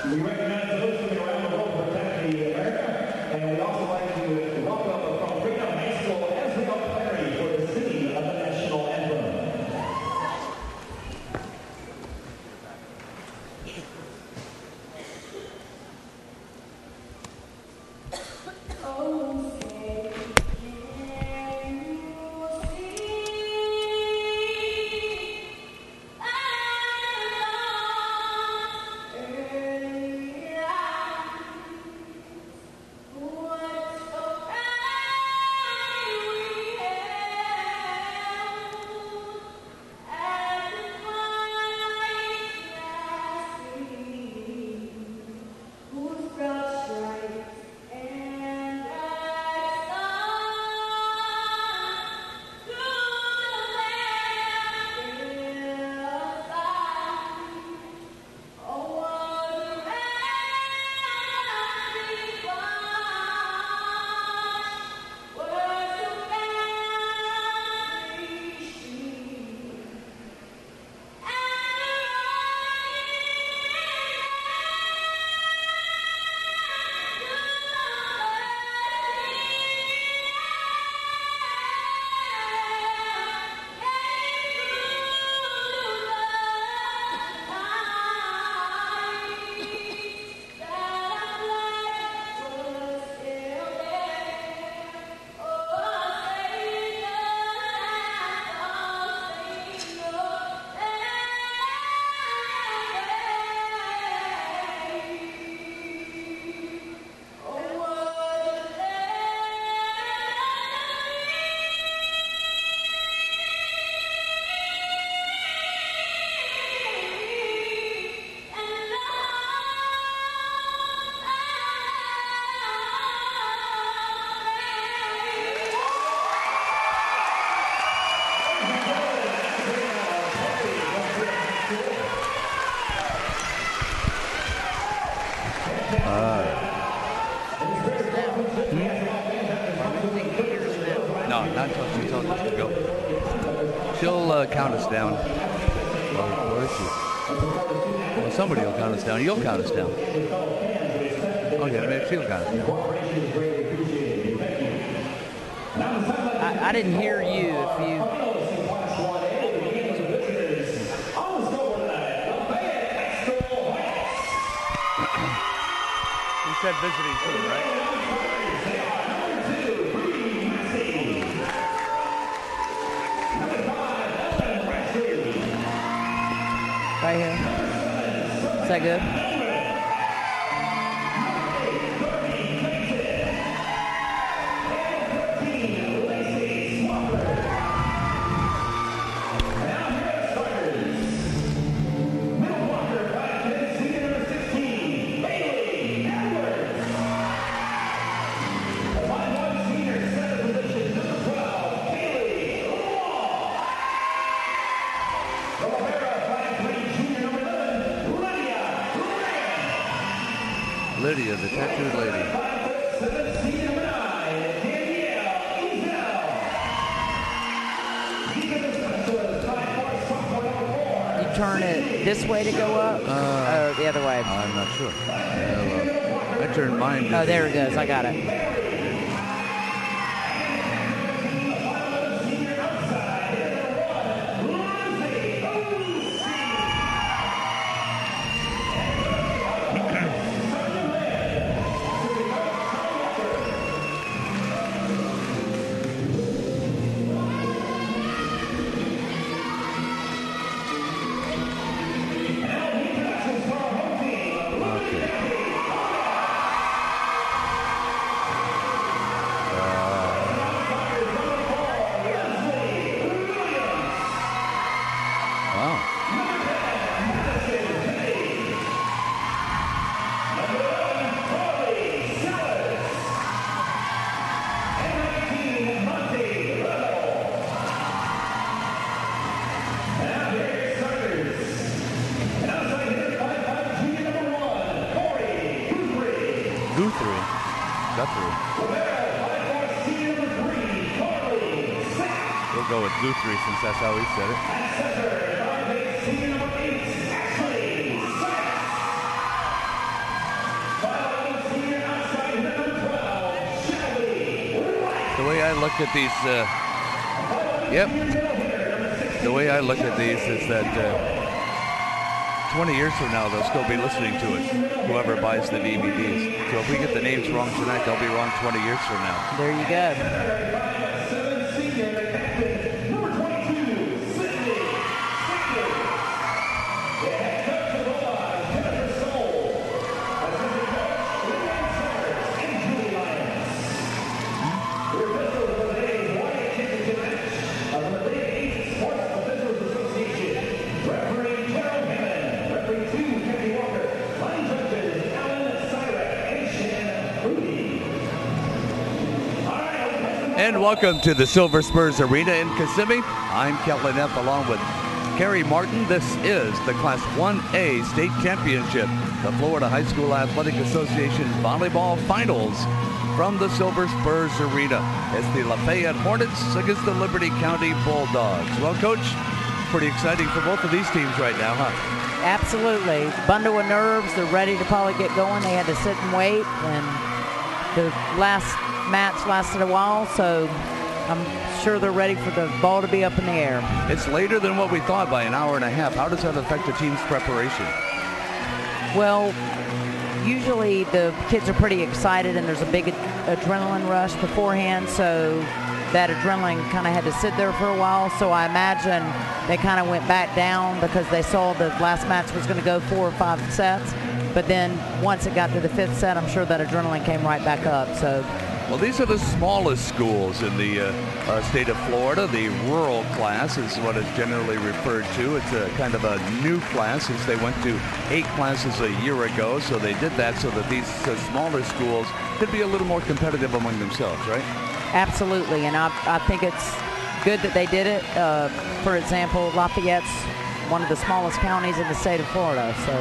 We recognize those who around the world protect the America, and we'd also like to welcome from Freedom High School, Ezra Clary, for the singing of the national anthem. No, not until she tells us to go. She'll count us down. Where is she? Well, somebody will count us down. You'll count us down. Okay, maybe she'll count us down. I didn't hear you. If you. You said visiting team, right? Right here. Is that good? Lydia, the tattooed lady. You turn it this way to go up, or the other way? I'm not sure. I turned mine. Oh, there it goes. I got it. Guthrie. We'll go with Guthrie since that's how he said it. The way I look at these, the way I look at these is that 20 years from now, they'll still be listening to us, whoever buys the DVDs. So if we get the names wrong tonight, they'll be wrong 20 years from now. There you go. And welcome to the Silver Spurs Arena in Kissimmee. I'm Kelvin F. along with Kerry Martin. This is the Class 1A State Championship, the Florida High School Athletic Association Volleyball Finals from the Silver Spurs Arena. It's the Lafayette Hornets against the Liberty County Bulldogs. Well, Coach, pretty exciting for both of these teams right now, huh? Absolutely. Bundle of nerves. They're ready to probably get going. They had to sit and wait, and the last match lasted a while, so I'm sure they're ready for the ball to be up in the air. It's later than what we thought by an hour and a half. How does that affect the team's preparation? Well, usually the kids are pretty excited and there's a big adrenaline rush beforehand, so that adrenaline kind of had to sit there for a while. So I imagine they kind of went back down because they saw the last match was going to go 4 or 5 sets. But then once it got to the 5th set, I'm sure that adrenaline came right back up. So. Well, these are the smallest schools in the state of Florida. The rural class is what it's generally referred to. It's a kind of a new class since they went to 8 classes a year ago. So they did that so that these smaller schools could be a little more competitive among themselves, right? Absolutely, and I think it's good that they did it. For example, Lafayette's one of the smallest counties in the state of Florida. So.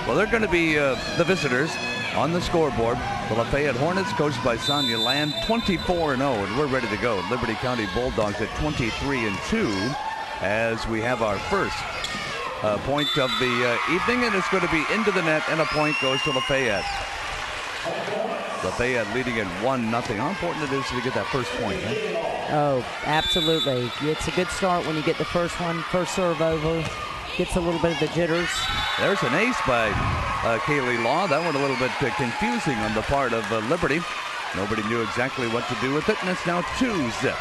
Well, they're going to be the visitors on the scoreboard. The Lafayette Hornets, coached by Sonia Land, 24-0, and we're ready to go. Liberty County Bulldogs at 23-2 as we have our first point of the evening, and it's going to be into the net, and a point goes to Lafayette. Lafayette leading at 1-0. How important it is to get that first point, huh? Oh, absolutely. It's a good start when you get the first one, first serve over. Gets a little bit of the jitters. There's an ace by Kaylee Law. That one a little bit confusing on the part of Liberty. Nobody knew exactly what to do with it, and it's now 2-0.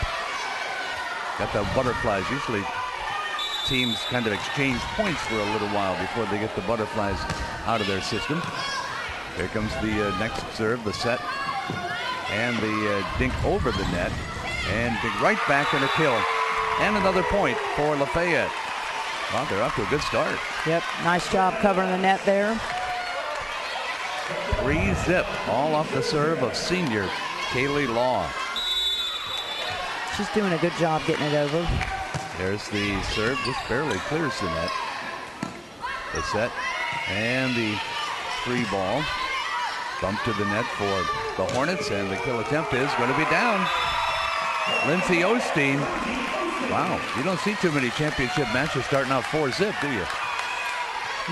Got the butterflies. Usually teams kind of exchange points for a little while before they get the butterflies out of their system. Here comes the next serve, the set, and the dink over the net, and dink right back and a kill. And another point for Lafayette. Well, they're off to a good start. Yep, nice job covering the net there. 3-0, all off the serve of senior Kaylee Law. She's doing a good job getting it over. There's the serve, just barely clears the net. The set and the free ball. Bump to the net for the Hornets, and the kill attempt is going to be down. Lindsay Osteen. Wow, you don't see too many championship matches starting out 4-0, do you?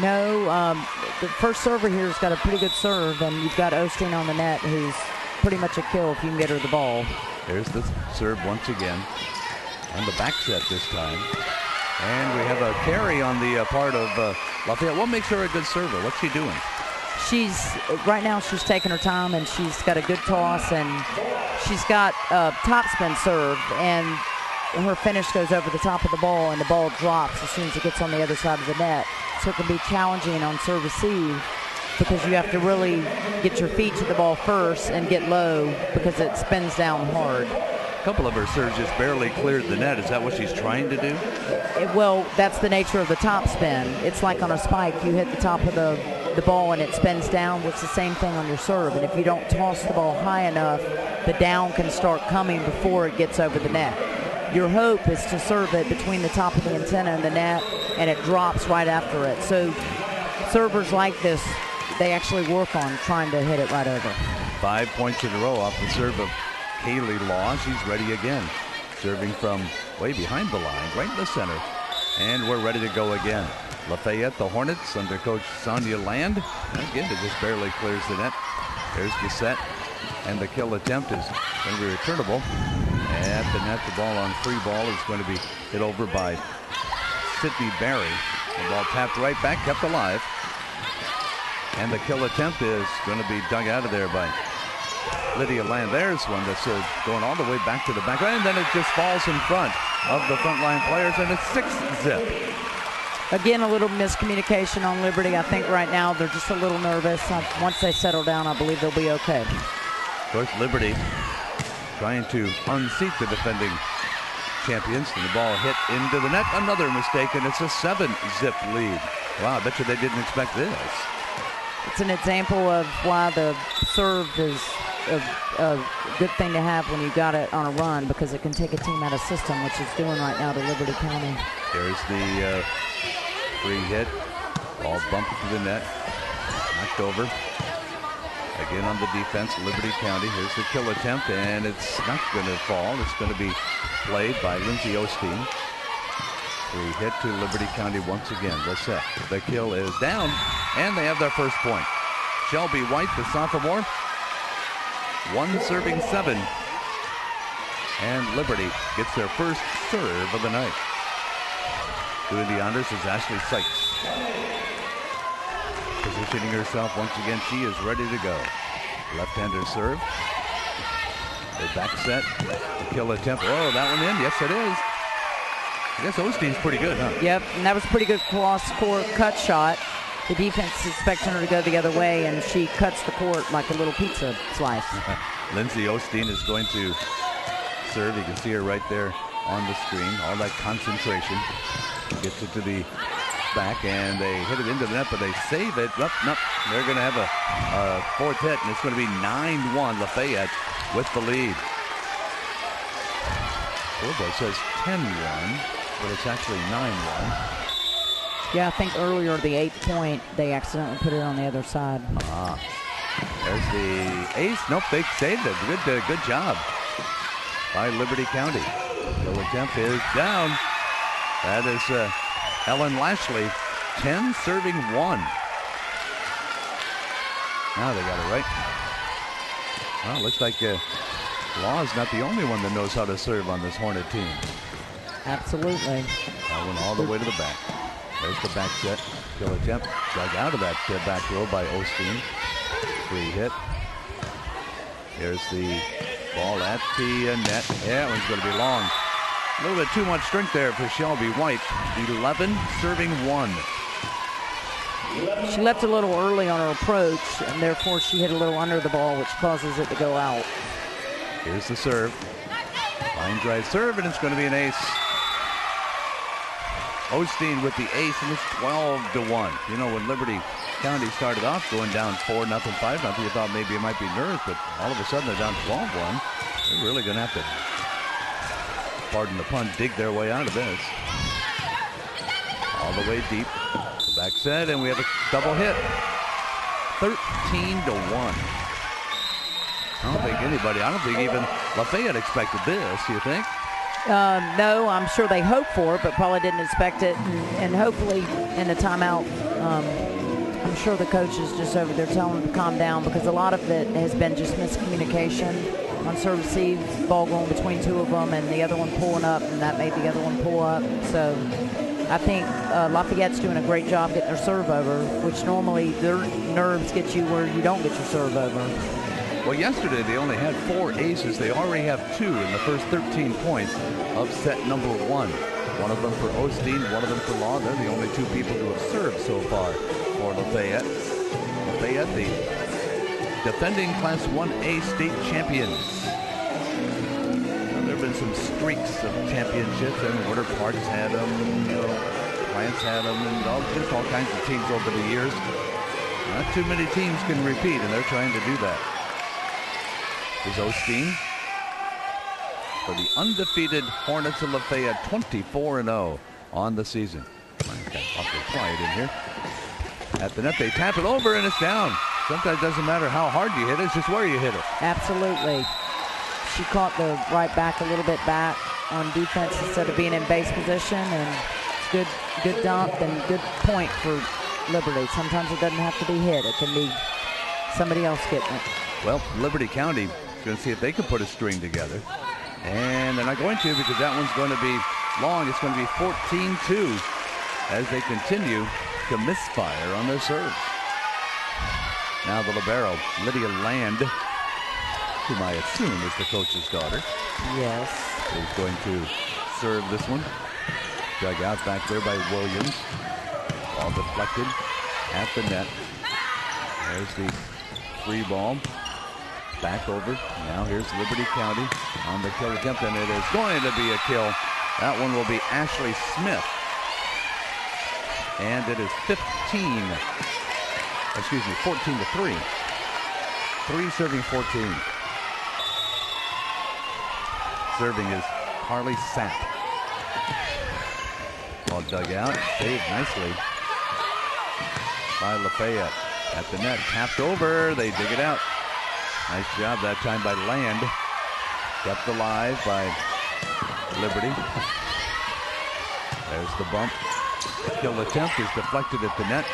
No, the first server here has got a pretty good serve, and you've got Osteen on the net, who's pretty much a kill if you can get her the ball. There's the serve once again, on the back set this time. And we have a carry on the part of Lafayette. What makes her a good server? What's she doing? Right now she's taking her time, and she's got a good toss, and she's got topspin serve, and her finish goes over the top of the ball, and the ball drops as soon as it gets on the other side of the net. So it can be challenging on serve receive because you have to really get your feet to the ball first and get low because it spins down hard. A couple of her serves just barely cleared the net. Is that what she's trying to do? Well, that's the nature of the top spin. It's like on a spike. You hit the top of the ball and it spins down. It's the same thing on your serve. And if you don't toss the ball high enough, the down can start coming before it gets over the net. Your hope is to serve it between the top of the antenna and the net, and it drops right after it. So servers like this they actually work on trying to hit it right over. 5 points in a row off the serve of Kaylee Law. She's ready again. Serving from way behind the line, right in the center. And we're ready to go again. Lafayette, the Hornets, under Coach Sonia Land. Again, it just barely clears the net. There's the set. And the kill attempt is going to be returnable. At the net, the ball on free ball is going to be hit over by Sydney Barry. The ball tapped right back, kept alive. And the kill attempt is going to be dug out of there by Lydia Land. There's one that's going all the way back to the back. And then it just falls in front of the front line players, and it's 6-zip. Again, a little miscommunication on Liberty. I think right now they're just a little nervous. Once they settle down, I believe they'll be okay. Of course, Liberty trying to unseat the defending champions, and the ball hit into the net. Another mistake, and it's a 7-zip lead. Wow, I bet you they didn't expect this. It's an example of why the serve is a good thing to have when you got it on a run, because it can take a team out of system, which it's doing right now to Liberty County. There's the free hit. Ball bumped to the net. Knocked over. Again on the defense, Liberty County. Here's the kill attempt, and it's not going to fall. It's going to be played by Lindsay Osteen. Free hit to Liberty County once again. The set. The kill is down, and they have their first point. Shelby White, the sophomore. 1 serving 7. And Liberty gets their first serve of the night. Doing the honors is Ashley Sykes. Positioning herself once again. She is ready to go. Left-hander serve. The back set. The kill attempt. Oh, that one in. Yes, it is. I guess Osteen's pretty good, huh? Yep, and that was a pretty good cross-court cut shot. The defense is expecting her to go the other way, and she cuts the court like a little pizza slice. Lindsay Osteen is going to serve. You can see her right there on the screen. All that concentration. Gets it to the back, and they hit it into the net, but they save it. Nope. They're going to have a fourth hit, and it's going to be 9-1 Lafayette with the lead. Scoreboard says 10-1, but it's actually 9-1. Yeah, I think earlier the 8th point, they accidentally put it on the other side. There's the ace. Nope, they saved it. Good job by Liberty County. The attempt is down. That is Ellen Lashley, 10 serving 1. Now they got it right. Well, it looks like Law is not the only one that knows how to serve on this Hornet team. Absolutely. That one all the way to the back. There's the back set. Kill attempt. Dug out of that back row by Osteen. Free hit. Here's the ball at the net. Yeah, that one's going to be long. A little bit too much strength there for Shelby White. 11 serving 1. She left a little early on her approach, and therefore she hit a little under the ball, which causes it to go out. Here's the serve. Line drive serve, and it's going to be an ace. Osteen with the ace, and it's 12-1. You know, when Liberty County started off going down 4-0, 5-0, you thought maybe it might be nerves, but all of a sudden they're down 12-1. They're really going to have to, pardon the pun, dig their way out of this. All the way deep. The back set, and we have a double hit. 13-1. I don't think even Lafayette expected this, you think? No, I'm sure they hoped for it, but probably didn't expect it. And hopefully in the timeout, I'm sure the coach is just over there telling them to calm down, because a lot of it has been just miscommunication on service receive, ball going between two of them and the other one pulling up, and that made the other one pull up. So I think Lafayette's doing a great job getting their serve over, which normally their nerves get you where you don't get your serve over. Well, yesterday they only had 4 aces. They already have 2 in the first 13 points of set number 1. One of them for Osteen, one of them for Law. They're the only 2 people who have served so far for Lafayette. Lafayette, the defending Class 1A state champions. Now, there have been some streaks of championships, and Water Park's had them, Plants had them, and just all kinds of teams over the years. Not too many teams can repeat, and they're trying to do that. Is Osteen for the undefeated Hornets of Lafayette, 24-0 on the season. Awfully quiet in here. at the net. They tap it over and it's down. Sometimes it doesn't matter how hard you hit it, it's just where you hit it. Absolutely. She caught the right back a little bit back on defense instead of being in base position, and it's good dump and good point for Liberty. Sometimes it doesn't have to be hit. It can be somebody else getting it. Well, Liberty County is going to see if they can put a string together. And they're not going to, because that one's going to be long. It's going to be 14-2 as they continue to misfire on their serves. Now the libero, Lydia Land, whom I assume is the coach's daughter. Yes. Is going to serve this one. Dug out back there by Williams. Ball deflected at the net. There's the free ball. Back over. Now here's Liberty County on the kill attempt, and it is going to be a kill. That one will be Ashley Smith. And it is 14-3. 3 serving 14. Serving is Carly Sapp. Ball dug out, saved nicely by Lafayette. At the net, tapped over, they dig it out. Nice job that time by Land. Kept alive by Liberty. There's the bump. The kill attempt is deflected at the net.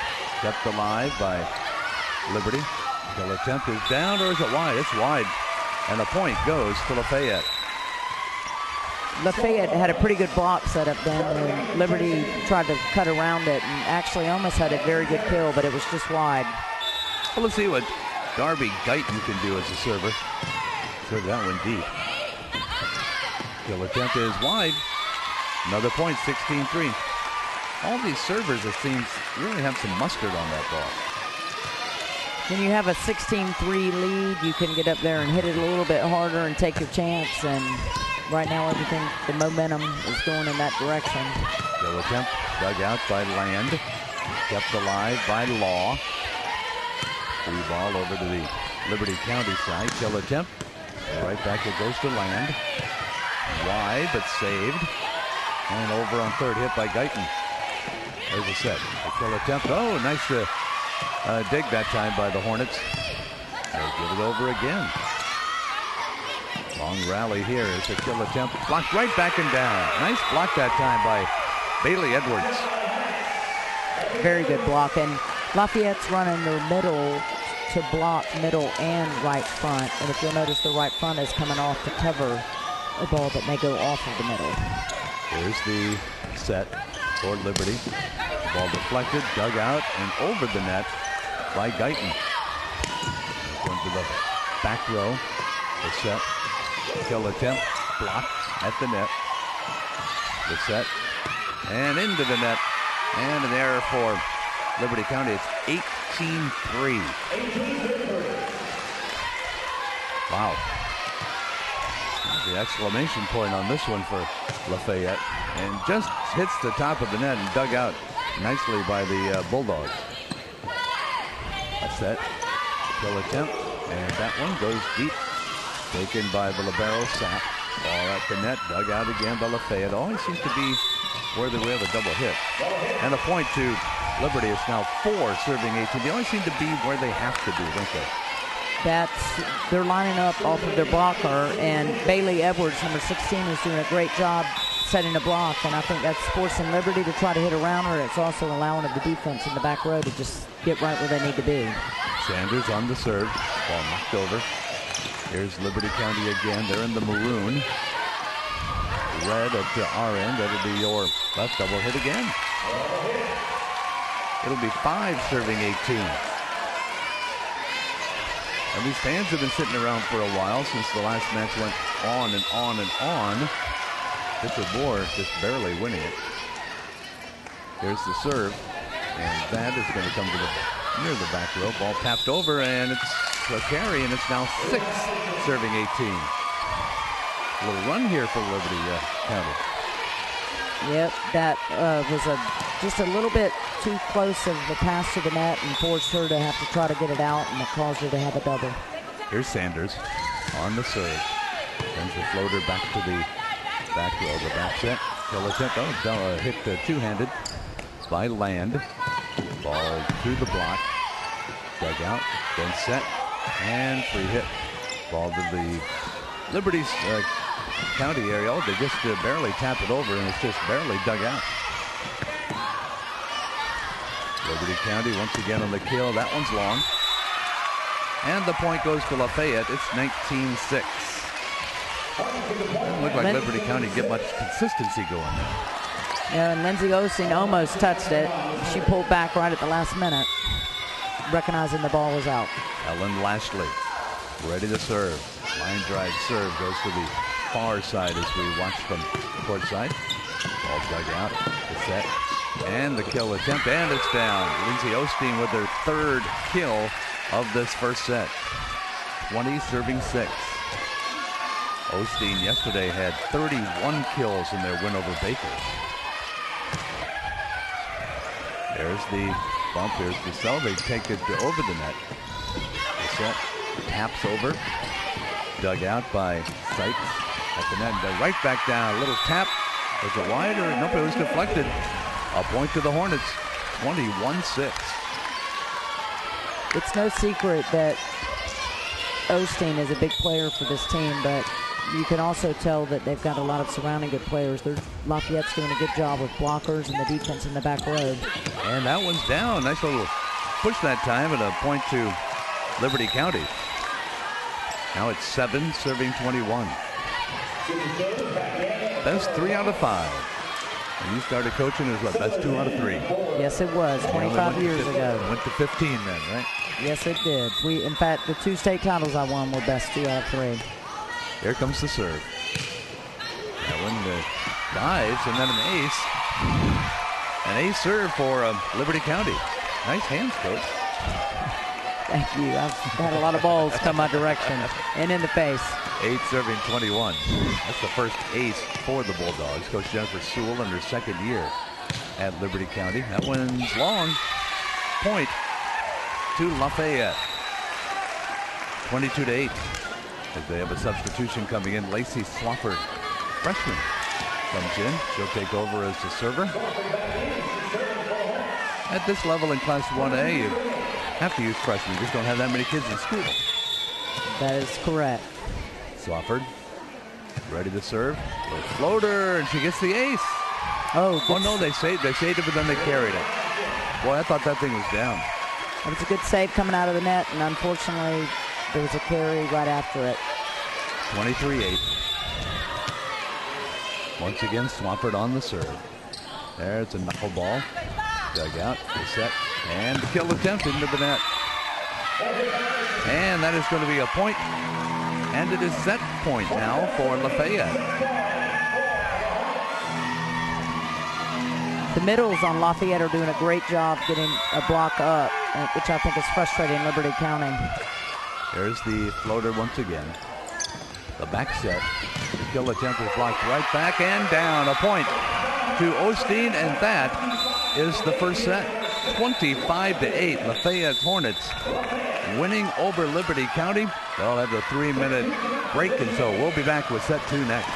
Kept alive by Liberty. Kill attempt is down, or is it wide? It's wide. And the point goes to Lafayette. Lafayette had a pretty good block set up then, and Liberty tried to cut around it and actually almost had a very good kill, but it was just wide. Well, let's see what Darby Guyton can do as a server. Serve that one deep. Kill attempt is wide. Another point, 16-3. All these servers, it seems, really have some mustard on that ball. When you have a 16-3 lead, you can get up there and hit it a little bit harder and take your chance. And right now, everything, the momentum is going in that direction. Kill attempt dug out by Land. Kept alive by Law. Free ball over to the Liberty County side. Kill attempt. Right back it goes to Land. Wide, but saved. And over on third, hit by Guyton. There's a set. The kill attempt. Oh, nice dig that time by the Hornets. They give it over again. Long rally here as the kill attempt. Blocked right back and down. Nice block that time by Bailey Edwards. Very good block. And Lafayette's running their middle to block middle and right front. And if you'll notice, the right front is coming off to cover a ball that may go off of the middle. Here's the set for Liberty. Ball deflected, dug out, and over the net by Guyton. Going to the back row. The set. Kill attempt. Blocked at the net. The set. And into the net. And an error for Liberty County. It's 18-3. Wow. The exclamation point on this one for Lafayette. And just hits the top of the net and dug out nicely by the Bulldogs. A set. Kill attempt. And that one goes deep. Taken by the libero, Sapp. Ball at the net. Dug out again by Lafayette. Always seems to be where we have a double hit. And a point to Liberty. It's now 4 serving 18. They always seem to be where they have to be, don't they? They're lining up off of their blocker, and Bailey Edwards, number 16, is doing a great job setting a block, and I think that's forcing Liberty to try to hit around her. It's also allowing the defense in the back row to just get right where they need to be. Sanders on the serve. Ball knocked over. Here's Liberty County again. They're in the maroon. Red at the our end. That'll be your left double hit again. It'll be 5 serving 18. And these fans have been sitting around for a while since the last match went on and on and on. Pitcher Moore just barely winning it. Here's the serve. And that is going to come to near the back row. Ball tapped over, and it's a carry, and it's now 6 serving 18. A little run here for Liberty County. Yep, that was just a little bit too close of the pass to the net and forced her to have to try to get it out, and it caused her to have a double. Here's Sanders on the serve. Sends the floater back to the back row. The back set. Kill attempt. Oh, hit two-handed by Land. Ball to the block. Dug out, then set, and free hit. Ball to the Liberty's County area. Oh, they just barely tap it over, and it's just barely dug out. Liberty County once again on the kill. That one's long. And the point goes to Lafayette. It's 19-6. Doesn't look like Liberty County get much consistency going there. Yeah, and Lindsay Osteen almost touched it. She pulled back right at the last minute, recognizing the ball was out. Ellen Lashley ready to serve. Line drive serve goes to the far side as we watch from court side. Ball dug out. The set. And the kill attempt, and it's down. Lindsay Osteen with her third kill of this first set. 20 serving 6. Osteen yesterday had 31 kills in their win over Baker. There's the bump. Here's the cell. They take it over the net. The set taps over. Dug out by Sykes at the net. Right back down. A little tap. Was it wide or nope? It was deflected. A point to the Hornets. 21-6. It's no secret that Osteen is a big player for this team, but you can also tell that they've got a lot of surrounding good players. Lafayette's doing a good job with blockers and the defense in the back row. And that one's down. Nice little push that time, and a point to Liberty County. Now it's 7 serving 21. Best 3 out of 5. And you started coaching as what? Best 2 out of 3. Yes, it was 25 years ago. Went to 15 then, right? Yes, it did. In fact, the 2 state titles I won were best 2 out of 3. Here comes the serve. That one dives, and then an ace. An ace serve for Liberty County. Nice hands, Coach. Thank you. I've had a lot of balls come my direction and in the face. 8 serving 21. That's the first ace for the Bulldogs. Coach Jennifer Sewell in her second year at Liberty County. That one's long. Point to Lafayette. 22-8. As they have a substitution coming in. Lacey Swafford, freshman, comes in. She'll take over as the server. At this level in Class 1A, you have to use freshmen. You just don't have that many kids in school. That is correct. Swafford, ready to serve. The floater, and she gets the ace. Oh no, they saved it, but then they carried it. Boy, I thought that thing was down. It was a good save coming out of the net, and unfortunately, there was a carry right after it. 23-8. Once again, Swafford on the serve. There's a knuckleball. Dug out, the set, and the kill attempt into the net. And that is going to be a point. And it is set point now for Lafayette. The middles on Lafayette are doing a great job getting a block up, which I think is frustrating Liberty County. There's the floater once again. The back set. The kill attempt is blocked right back and down. A point to Osteen, and that is the first set. 25-8. Lafayette Hornets winning over Liberty County. They'll have a 3-minute break, and so we'll be back with set 2 next.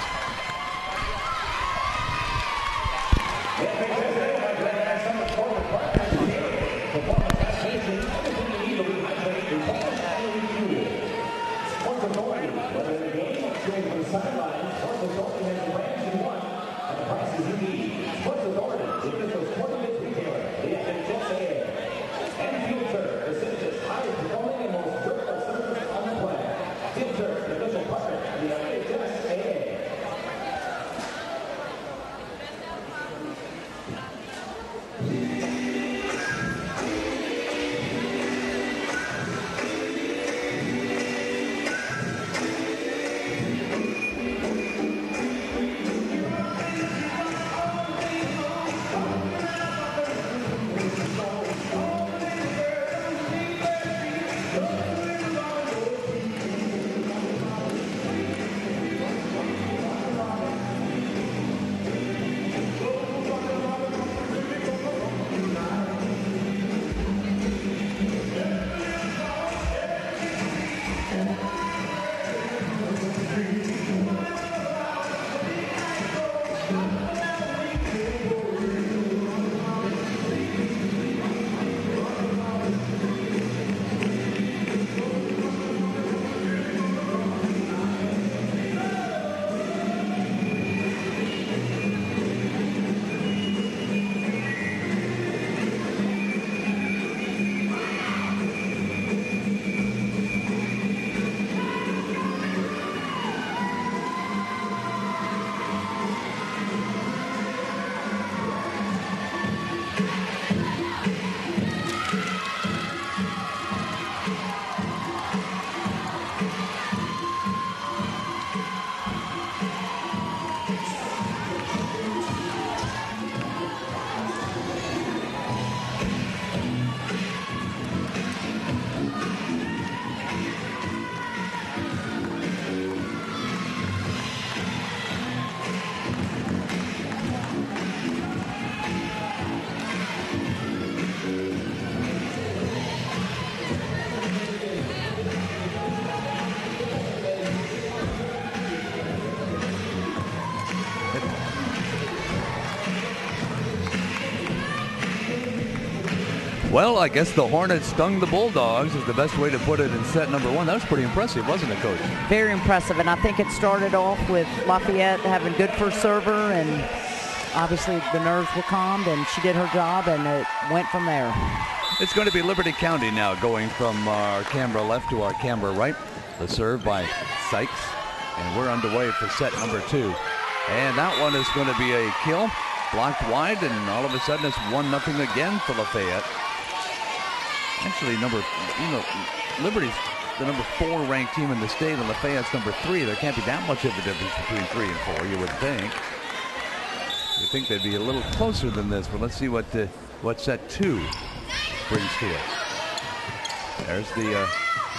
Well, I guess the Hornets stung the Bulldogs is the best way to put it in set number 1. That was pretty impressive, wasn't it, Coach? Very impressive, and I think it started off with Lafayette having good first server, and obviously the nerves were calmed, and she did her job, and it went from there. It's going to be Liberty County now going from our camera left to our camera right. The serve by Sykes, and we're underway for set number 2. And that one is going to be a kill, blocked wide, and all of a sudden it's 1-0 again for Lafayette. Actually, Liberty's the number 4 ranked team in the state, and Lafayette's number 3. There can't be that much of a difference between 3 and 4, you would think. You'd think they'd be a little closer than this, but let's see what set 2 brings to us. There's the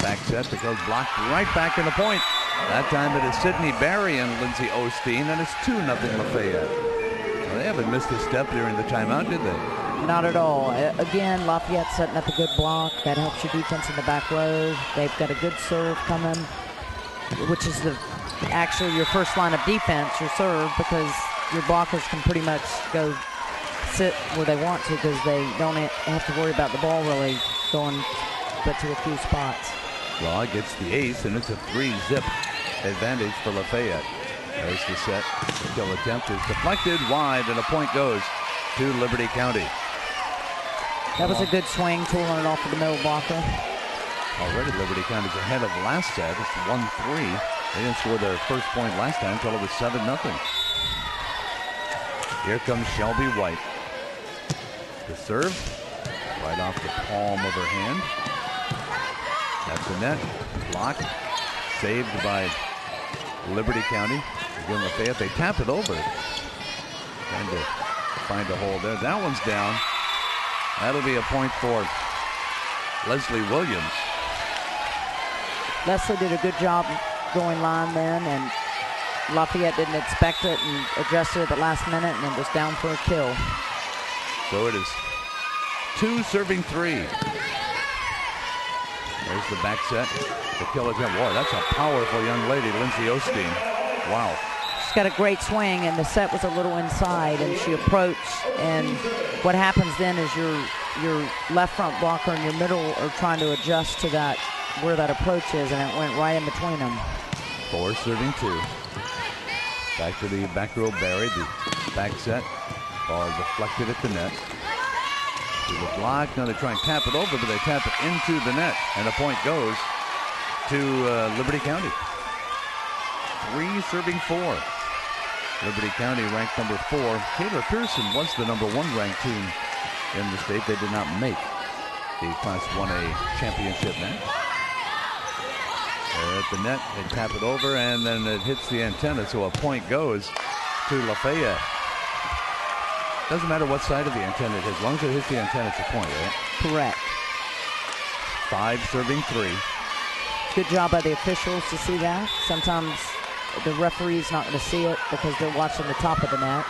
back set that goes blocked right back in the point. That time it is Sydney Barry and Lindsay Osteen, and it's 2-0 Lafayette. Well, they haven't missed a step during the timeout, did they? Not at all. Again, Lafayette setting up a good block. That helps your defense in the back row. They've got a good serve coming, which is actually your first line of defense, your serve, because your blockers can pretty much go sit where they want to because they don't have to worry about the ball really going but to a few spots. Law gets the ace, and it's a 3-zip advantage for Lafayette. There's the set. The kill attempt is deflected wide, and a point goes to Liberty County. That was a good swing, tooling it off of the middle blocker. Already Liberty County's ahead of the last set. It's 1-3. They didn't score their first point last time until it was 7-0. Here comes Shelby White. The serve, right off the palm of her hand. That's the net. Blocked. Saved by Liberty County. Again, Lafayette, they tap it over. Trying to find a hole there. That one's down. That'll be a point for Leslie Williams. Leslie did a good job going line then, and Lafayette didn't expect it and adjusted at the last minute, and then was down for a kill. So it is 2 serving 3. There's the back set. The kill attempt. Boy, that's a powerful young lady, Lindsay Osteen. Wow. She's got a great swing, and the set was a little inside, and she approached, and what happens then is your left front blocker and your middle are trying to adjust to that where that approach is, and it went right in between them. 4 serving 2. Back to the back row Barry. The back set. Ball deflected at the net. To the block. Now they try and tap it over, but they tap it into the net, and a point goes to Liberty County. 3 serving 4. Liberty County ranked number 4. Taylor Pearson was the number 1 ranked team in the state. They did not make the Class 1A championship match. They're at the net, they tap it over, and then it hits the antenna, so a point goes to Lafayette. Doesn't matter what side of the antenna it is, as long as it hits the antenna, it's a point, right? Correct. 5 serving 3. Good job by the officials to see that. Sometimes the referee's not going to see it because they're watching the top of the net.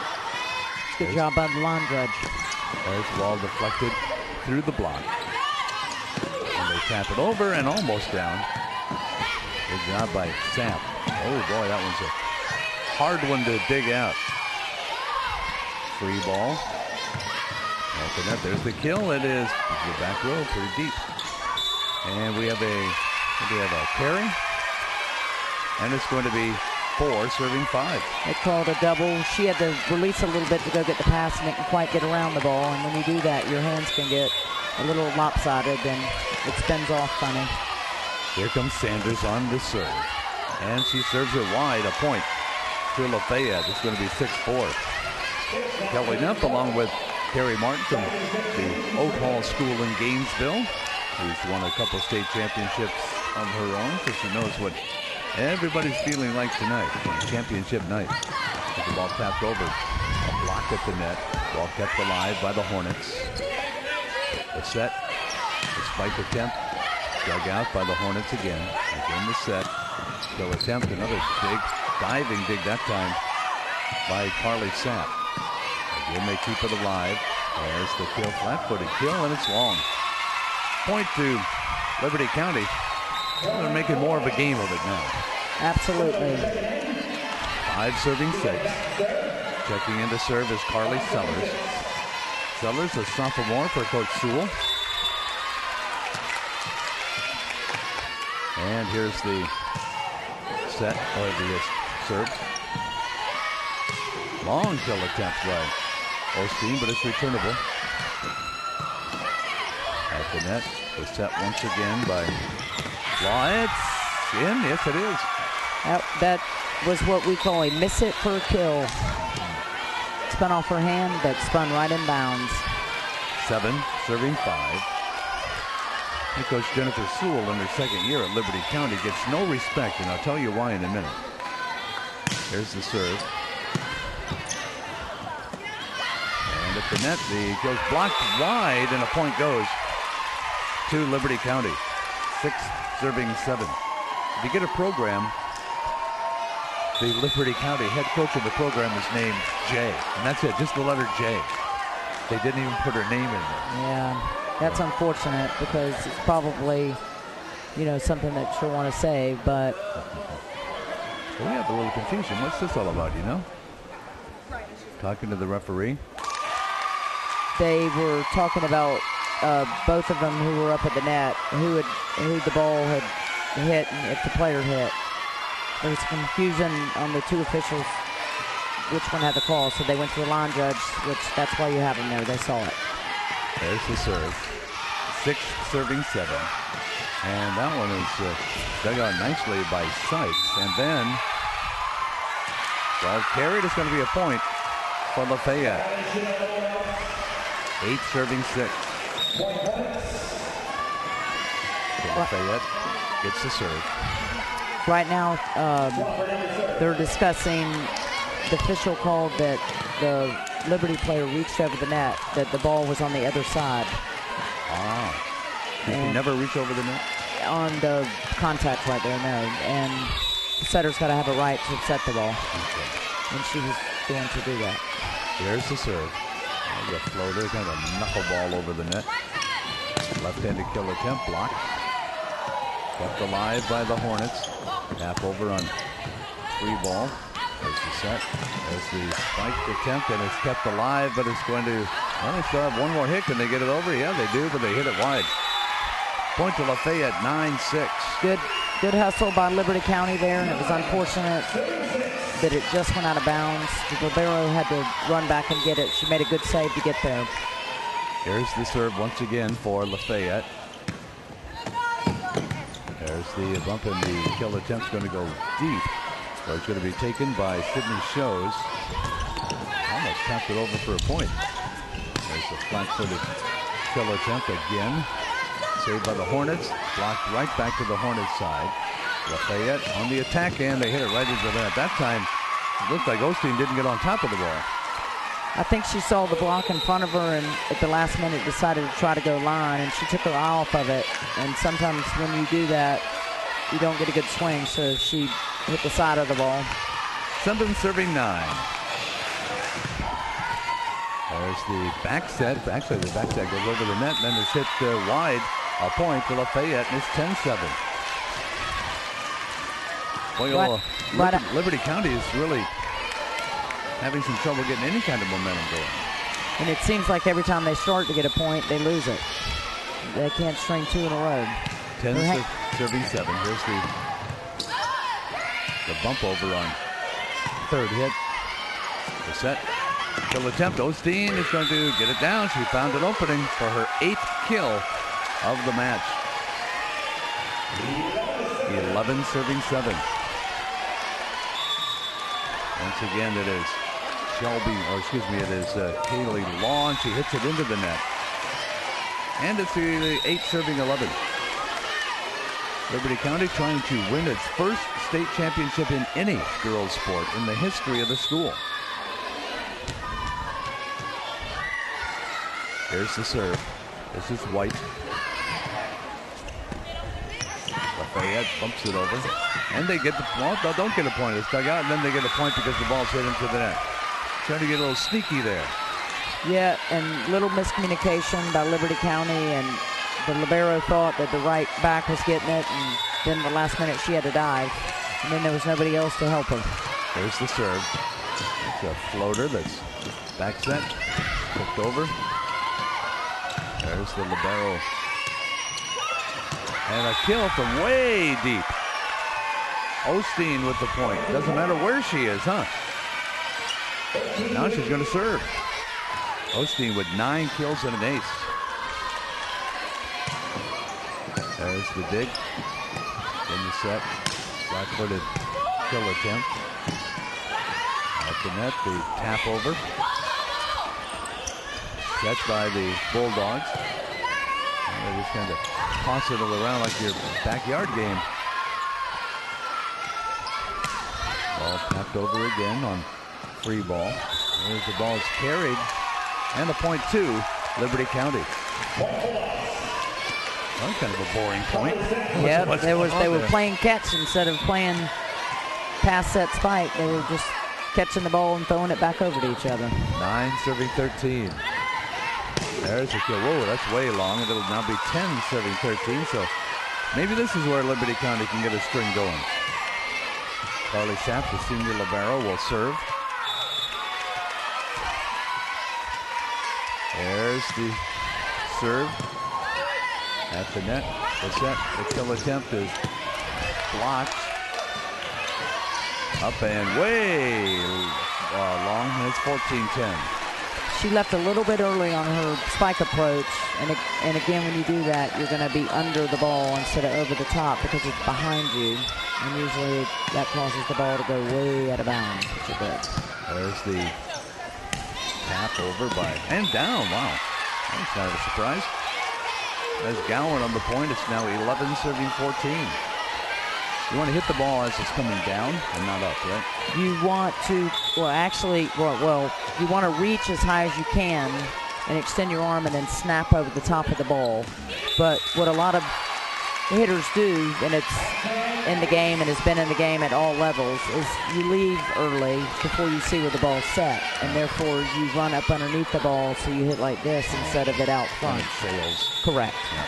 Good job by the line judge. There's the ball deflected through the block. And they tap it over and almost down. Good job by Sam. Oh boy, that one's a hard one to dig out. Free ball. At the net, there's the kill. It is the back row, pretty deep. And we have a carry. And it's going to be 4 serving 5. They called a double. She had to release a little bit to go get the pass and didn't quite get around the ball. And when you do that, your hands can get a little lopsided and it spins off funny. Here comes Sanders on the serve. And she serves it wide, a point to Lafayette. It's going to be 6-4. Kelly Neff along with Carrie Martin from the Oak Hall School in Gainesville, who's won a couple state championships on her own, so she knows what everybody's feeling like tonight on championship night. With the ball tapped over, a block at the net. Ball kept alive by the Hornets. The set, the spike attempt, dug out by the Hornets again. Again the set, kill attempt, another big diving dig that time by Carly Sapp. Again they keep it alive. There's the kill, flat-footed kill, and it's long. Point to Liberty County. They're making more of a game of it now. Absolutely. 5 serving 6. Checking in to serve is Carly Sellers. Sellers, a sophomore for Coach Sewell. And here's the set, or the serve. Long kill attempt by Osteen, but it's returnable. At the net, the set once again by Law. It's in. Yes, it is. That was what we call a miss it for a kill. Spun off her hand, but spun right in bounds. 7, serving 5. Head coach Jennifer Sewell in her second year at Liberty County gets no respect, and I'll tell you why in a minute. Here's the serve. And at the net, the goes blocked wide, and a point goes to Liberty County. 6, serving 7. If you get a program, the Liberty County head coach of the program is named J, and that's it, just the letter J. They didn't even put her name in there. Yeah, that's unfortunate because it's probably, you know, something that she'll want to say, but. Well, we have a little confusion. What's this all about, you know? Talking to the referee. They were talking about both of them who were up at the net, who the ball had hit and if the player hit. There was confusion on the two officials which one had the call, so they went to the line judge, which that's why you have them there. They saw it. There's the serve. 6, serving 7. And that one is dug out nicely by Sykes. And then, well, carried is going to be a point for Lafayette. 8, serving 6. So Lafayette gets the serve. Right now, they're discussing the official called that the Liberty player reached over the net, that the ball was on the other side. Did he never reach over the net? On the contact right there, no. And the setter's got to have a right to set the ball. Okay. And she was going to do that. Here's the serve. The floater, kind of a knuckleball over the net. Left-handed kill attempt, blocked. Kept alive by the Hornets. Half over on 3 ball. There's the set. There's the spiked attempt, and it's kept alive, but it's going to, well, they still have one more hit. Can they get it over? Yeah, they do, but they hit it wide. Point to Lafayette, 9-6. Good hustle by Liberty County there, and it was unfortunate that it just went out of bounds. The libero had to run back and get it. She made a good save to get there. Here's the serve once again for Lafayette. There's the bump, and the kill attempt's going to go deep. So it's going to be taken by Sydney Shows. Almost tapped it over for a point. There's the flat-footed kill attempt again. Saved by the Hornets. Blocked right back to the Hornets side. Lafayette on the attack, and they hit it right into the net. That time, it looked like Osteen didn't get on top of the ball. I think she saw the block in front of her and at the last minute decided to try to go line, and she took her eye off of it. And sometimes when you do that, you don't get a good swing, so she hit the side of the ball. 7 serving 9. There's the back set. Actually, the back set goes over the net, and then it's hit wide. A point to Lafayette, and it's 10-7. Boy, Liberty County is really having some trouble getting any kind of momentum going. And it seems like every time they start to get a point, they lose it. They can't string 2 in a row. 10 serving 7. Here's the bump over on third hit. The set. Kill attempt. Osteen is going to get it down. She found an opening for her 8th kill of the match. 11 serving 7. Once again, it is it is Kaylee Long. She hits it into the net. And it's the 8 serving 11. Liberty County trying to win its first state championship in any girls sport in the history of the school. Here's the serve. This is White. Lafayette bumps it over. And they get the ball. No, don't get a point. It's dug out, and then they get a point because the ball's hit into the net. Trying to get a little sneaky there. Yeah, and little miscommunication by Liberty County, and the libero thought that the right back was getting it, and then the last minute she had to dive, and then there was nobody else to help her. There's the serve. It's a floater that's back set, tipped over. There's the libero And a kill from way deep. Osteen with the point. Doesn't matter where she is, huh? Now she's going to serve. Osteen with 9 kills and an ace. There's the dig in the set. Flat-footed kill attempt. At the net, the tap over. Catch by the Bulldogs. They just kind of toss it all around like your backyard game. Ball tapped over again on free ball. There's the ball is carried. And a point to Liberty County. Well, kind of a boring point. Yeah, they were playing catch instead of playing pass set spike. They were just catching the ball and throwing it back over to each other. 9 serving 13. There's a kill. Whoa, that's way long. It'll now be 10 serving 13. So maybe this is where Liberty County can get a string going. Carly Sapp, the senior libero, will serve. There's the serve at the net. The set, the kill attempt is blocked. Up and way long. It's 14-10. She left a little bit early on her spike approach, and again, when you do that, you're going to be under the ball instead of over the top because it's behind you, and usually that causes the ball to go way out of bounds, which it does. There's the tap over by and down. Wow, that's kind of a surprise. As Gowan on the point, it's now 11 serving 14. You want to hit the ball as it's coming down and not up, right? You want to, you want to reach as high as you can and extend your arm and then snap over the top of the ball. But what a lot of hitters do, and it's in the game and has been in the game at all levels, is you leave early before you see where the ball's set, and therefore you run up underneath the ball so you hit like this instead of it out front. And it sails. Correct. Yeah.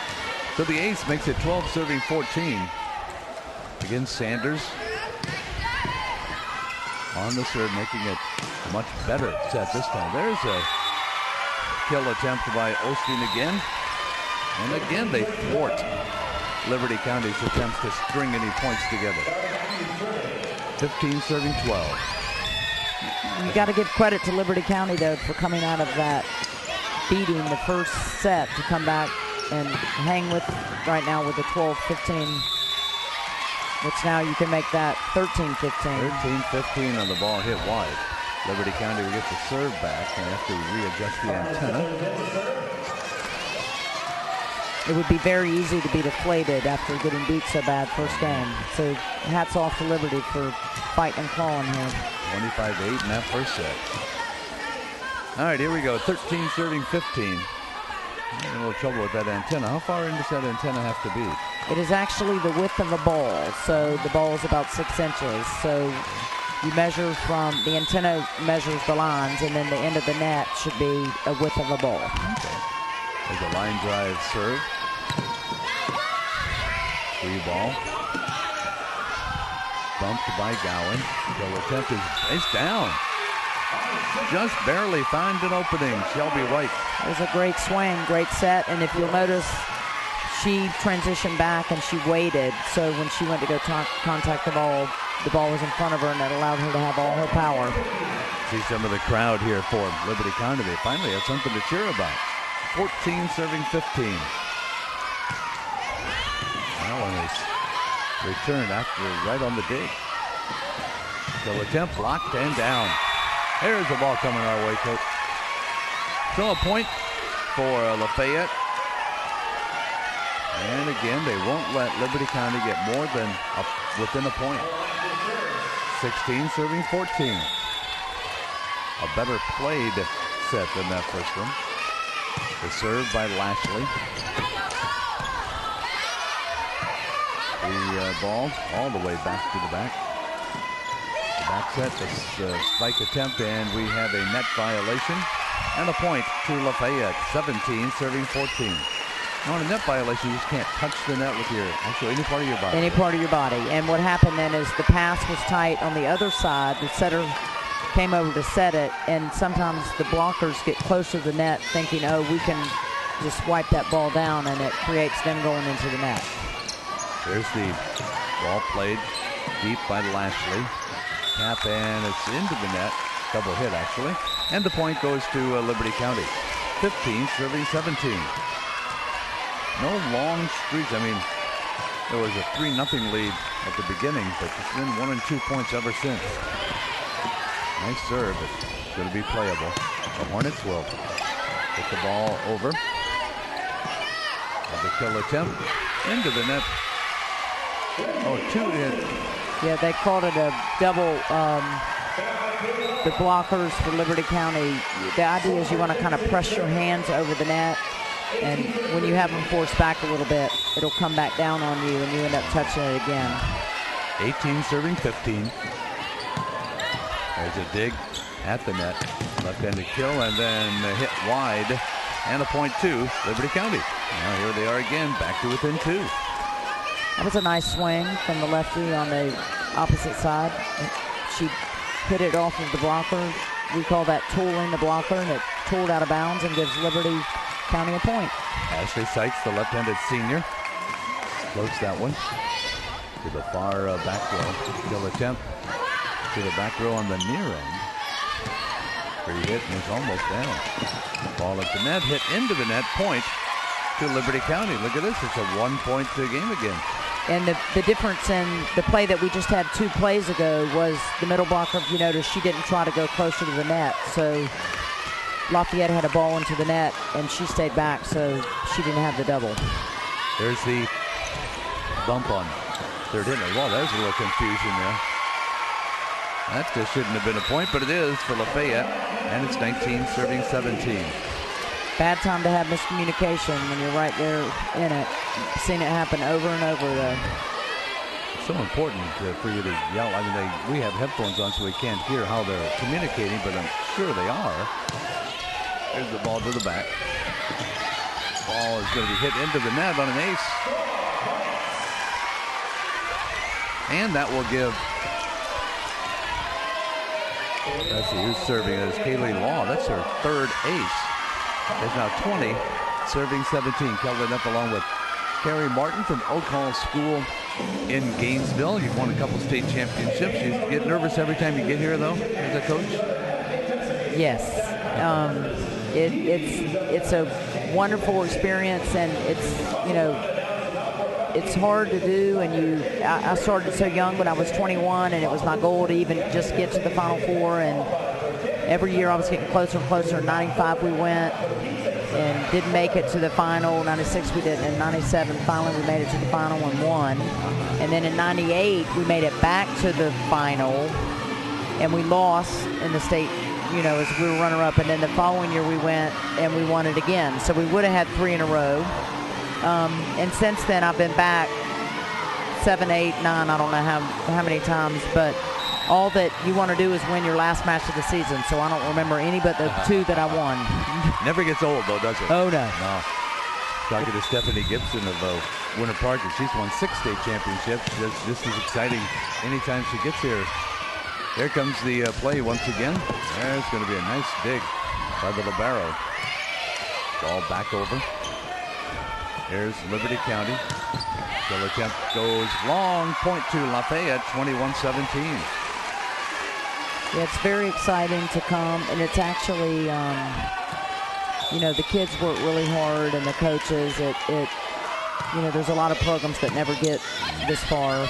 So the ace makes it 12 serving 14. Again, Sanders on the serve, making it a much better set this time. There's a kill attempt by Osteen again. And again, they thwart Liberty County's attempts to string any points together. 15 serving 12. You got to give credit to Liberty County, though, for coming out of that beating the first set to come back and hang with right now with the 12-15. Which now you can make that 13-15. 13-15 on the ball hit wide. Liberty County will get the serve back and have to readjust the antenna. It would be very easy to be deflated after getting beat so bad first game. So hats off to Liberty for fighting and clawing here. 25-8 in that first set. All right, here we go. 13 serving 15. Having a little trouble with that antenna. How far in does that antenna have to be? It is actually the width of a ball, so the ball is about 6 inches. So you measure from, the antenna measures the lines, and then the end of the net should be a width of a ball. Okay. There's a line drive serve. Free ball. Bumped by Gowan. The attempt is down. Just barely find an opening. Shelby White. It was a great swing, great set, and if you'll notice, she transitioned back and she waited, so when she went to go contact the ball was in front of her, and that allowed her to have all her power. See some of the crowd here for Liberty County. They finally have something to cheer about. 14 serving 15. That one is returned after right on the dig. So attempt blocked and down. There's the ball coming our way, Coach. So a point for Lafayette. And again, they won't let Liberty County get more than within a point. 16 serving 14. A better played set than that first one. The serve by Lashley. The ball all the way back to the back. The back set, the spike attempt, and we have a net violation. And a point to Lafayette, 17 serving 14. On a net violation, you just can't touch the net with actually any part of your body. Any part of your body. And what happened then is the pass was tight on the other side. The setter came over to set it, and sometimes the blockers get closer to the net thinking, oh, we can just wipe that ball down, and it creates them going into the net. There's the ball played deep by Lashley. Tap, and it's into the net. Double hit, actually. And the point goes to Liberty County. 15 serving 17. No long streaks. I mean, there was a 3-0 lead at the beginning, but it's been 1 and 2 points ever since. Nice serve. It's going to be playable. The Hornets will get the ball over. The kill attempt into the net. Oh, 2 hit. Yeah, they called it a double. The blockers for Liberty County. The idea is you want to kind of press your hands over the net, and when you have them forced back a little bit, it'll come back down on you, and you end up touching it again. 18 serving 15. There's a dig at the net. Left-handed kill, and then a hit wide, and a point to Liberty County. Now here they are again, back to within 2. That was a nice swing from the lefty on the opposite side. She hit it off of the blocker. We call that tooling the blocker, and it tooled out of bounds and gives Liberty County a point. Ashley Sykes, the left-handed senior, floats that one to the far back row. Kill attempt to the back row on the near end. Free hit, and it's almost down. Ball at the net, hit into the net, point to Liberty County. Look at this, it's a 1-point game again. And the difference in the play that we just had 2 plays ago was the middle blocker, if you notice, she didn't try to go closer to the net. So Lafayette had a ball into the net, and she stayed back, so she didn't have the double. There's the bump on third hit. Well, there's a little confusion there. That just shouldn't have been a point, but it is for Lafayette, and it's 19 serving 17. Bad time to have miscommunication when you're right there in it. Seen it happen over and over, though. It's so important for you to yell. I mean, we have headphones on, so we can't hear how they're communicating, but I'm sure they are. There's the ball to the back. Ball is going to be hit into the net on an ace. And that will give, let's see who's serving. It's Kaylee Law. That's her 3rd ace. There's now 20, serving 17. Kelvin up along with Carrie Martin from Oak Hall School in Gainesville. You've won a couple state championships. You get nervous every time you get here, though, as a coach? Yes. It's a wonderful experience, and it's hard to do. And I started so young when I was 21, and it was my goal to even just get to the Final Four. And every year I was getting closer and closer. In 95 we went and didn't make it to the final. 96 we didn't. In 97 finally we made it to the final and won. And then in 98 we made it back to the final and we lost in the state, as we were runner-up. And then the following year we went and we won it again. So we would have had 3 in a row. And since then I've been back 7, 8, 9, I don't know how many times, but all that you want to do is win your last match of the season. So I don't remember any but the 2 that I won. Never gets old, though, does it? Oh, no. No. Talking to Stephanie Gibson of Winter Park, and she's won 6 state championships. This is exciting anytime she gets here. Here comes the play once again. There's going to be a nice dig by the libero. Ball back over. Here's Liberty County. Kill attempt goes long, point to Lafayette, 21-17. Yeah, it's very exciting to come, and it's actually, the kids work really hard, and the coaches. There's a lot of programs that never get this far,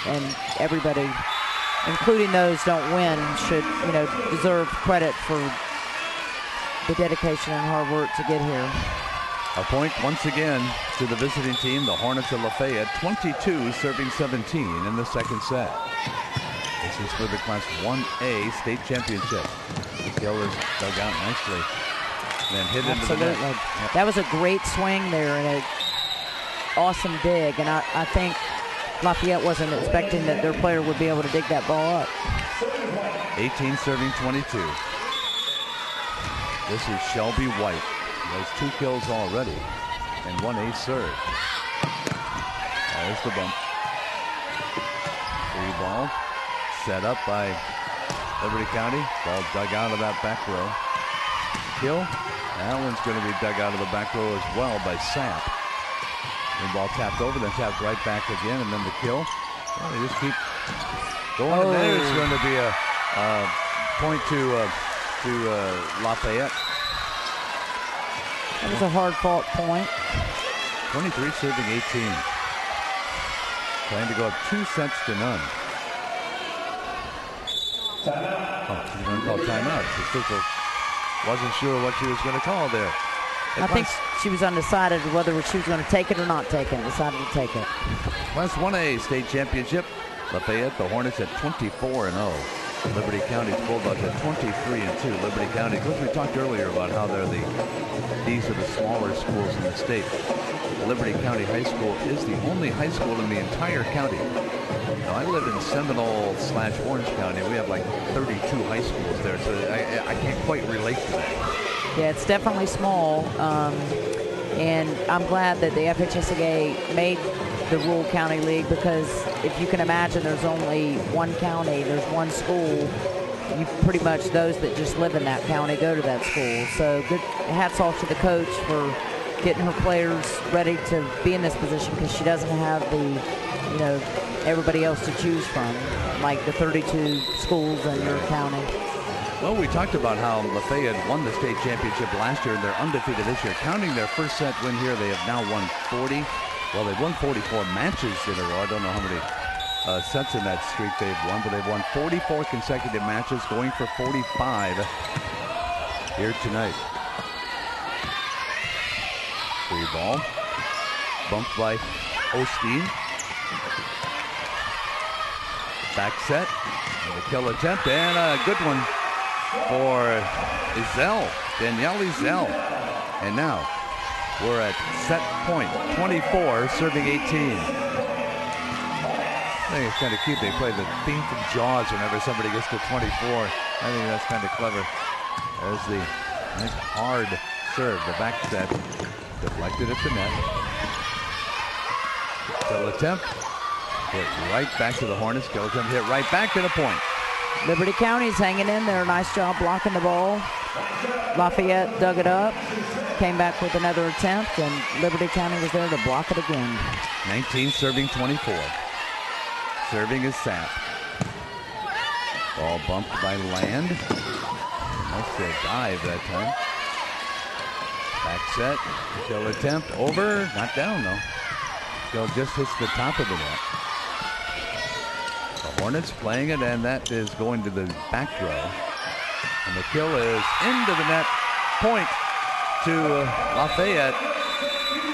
and everybody, including those don't win, should deserve credit for the dedication and hard work to get here. A point once again to the visiting team, the Hornets of Lafayette, 22 serving 17 in the second set. This is for the Class 1A state championship. The kill is dug out nicely. Then hit into the net. Yep. That was a great swing there and an awesome dig. And I think Lafayette wasn't expecting that their player would be able to dig that ball up. 18 serving 22. This is Shelby White. Has 2 kills already and 1 ace serve. There's the bump. Free ball set up by Liberty County. Ball dug out of that back row. Kill. That one's going to be dug out of the back row as well by Sapp. The ball tapped over, then tapped right back again, and then the kill. Well, they just keep going. And there it's going to be a point to Lafayette. That was a hard-fought point. 23 serving 18. Trying to go up 2 sets to none. Oh, she's going to call timeout. The official wasn't sure what she was going to call there. I think she was undecided whether she was going to take it or not take it. Decided to take it. Class 1A state championship. Lafayette, the Hornets at 24-0. Liberty County's Bulldogs at 23-2. Liberty County, of course, we talked earlier about how these are the smaller schools in the state. Liberty County High School is the only high school in the entire county. Now, I live in Seminole/Orange County. We have like 32 high schools there, so I can't quite relate to that. Yeah, it's definitely small, and I'm glad that the FHSAA made the Rural County League, because if you can imagine, there's only one county, there's one school. You pretty much, those that just live in that county go to that school. So good, hats off to the coach for getting her players ready to be in this position, because she doesn't have the, everybody else to choose from, like the 32 schools in your county. Well, we talked about how Lafayette won the state championship last year, and they're undefeated this year. Counting their first set win here, they have now won 40. Well, they've won 44 matches in a row. I don't know how many sets in that streak they've won, but they've won 44 consecutive matches, going for 45 here tonight. Free ball. Bumped by Osteen. Back set. The kill attempt, and a good one for Danielle Ezell. And now we're at set point 24, serving 18. I think it's kind of cute. They play the theme from Jaws whenever somebody gets to 24. I think that's kind of clever. There's the nice hard serve. The back set deflected at the net. Kill attempt. Hit right back to the Hornets. Kill attempt hit right back to the point. Liberty County's hanging in there. Nice job blocking the ball. Lafayette dug it up, came back with another attempt, and Liberty County was there to block it again. 19 serving 24. Serving is Sapp. Ball bumped by Land. Nice dive that time. Back set. Kill attempt over. Not down though. Kill just hits the top of the net. The Hornets playing it, and that is going to the back row. And the kill is into the net. Point to Lafayette.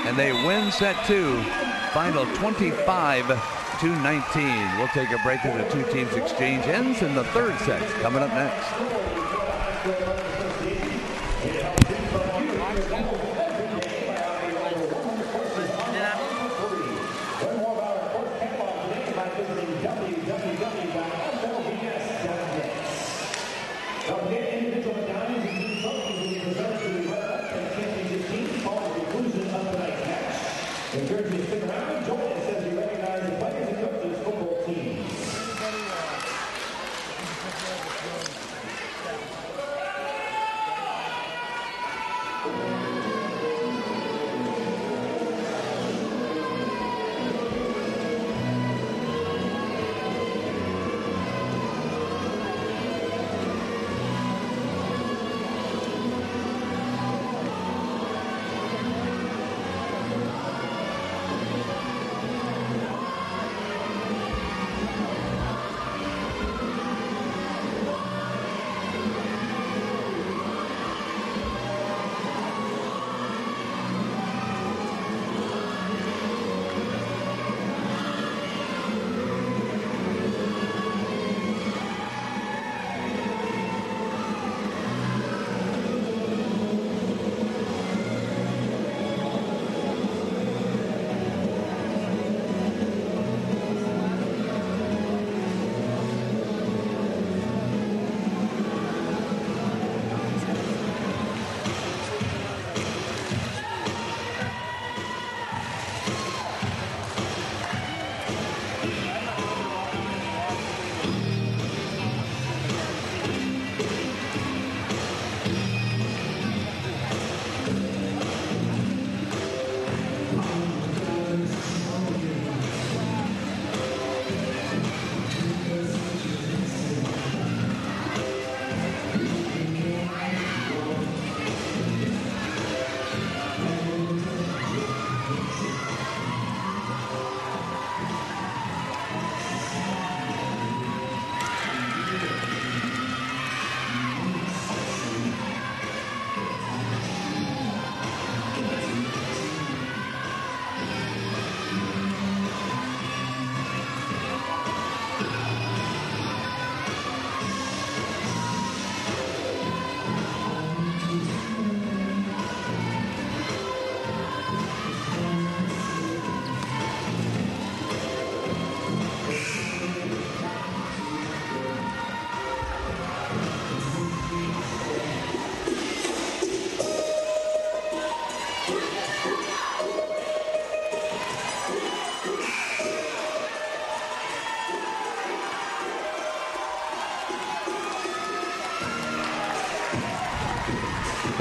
And they win set 2. Final 25-19. We'll take a break as the two teams exchange. Ends in the third set. Coming up next.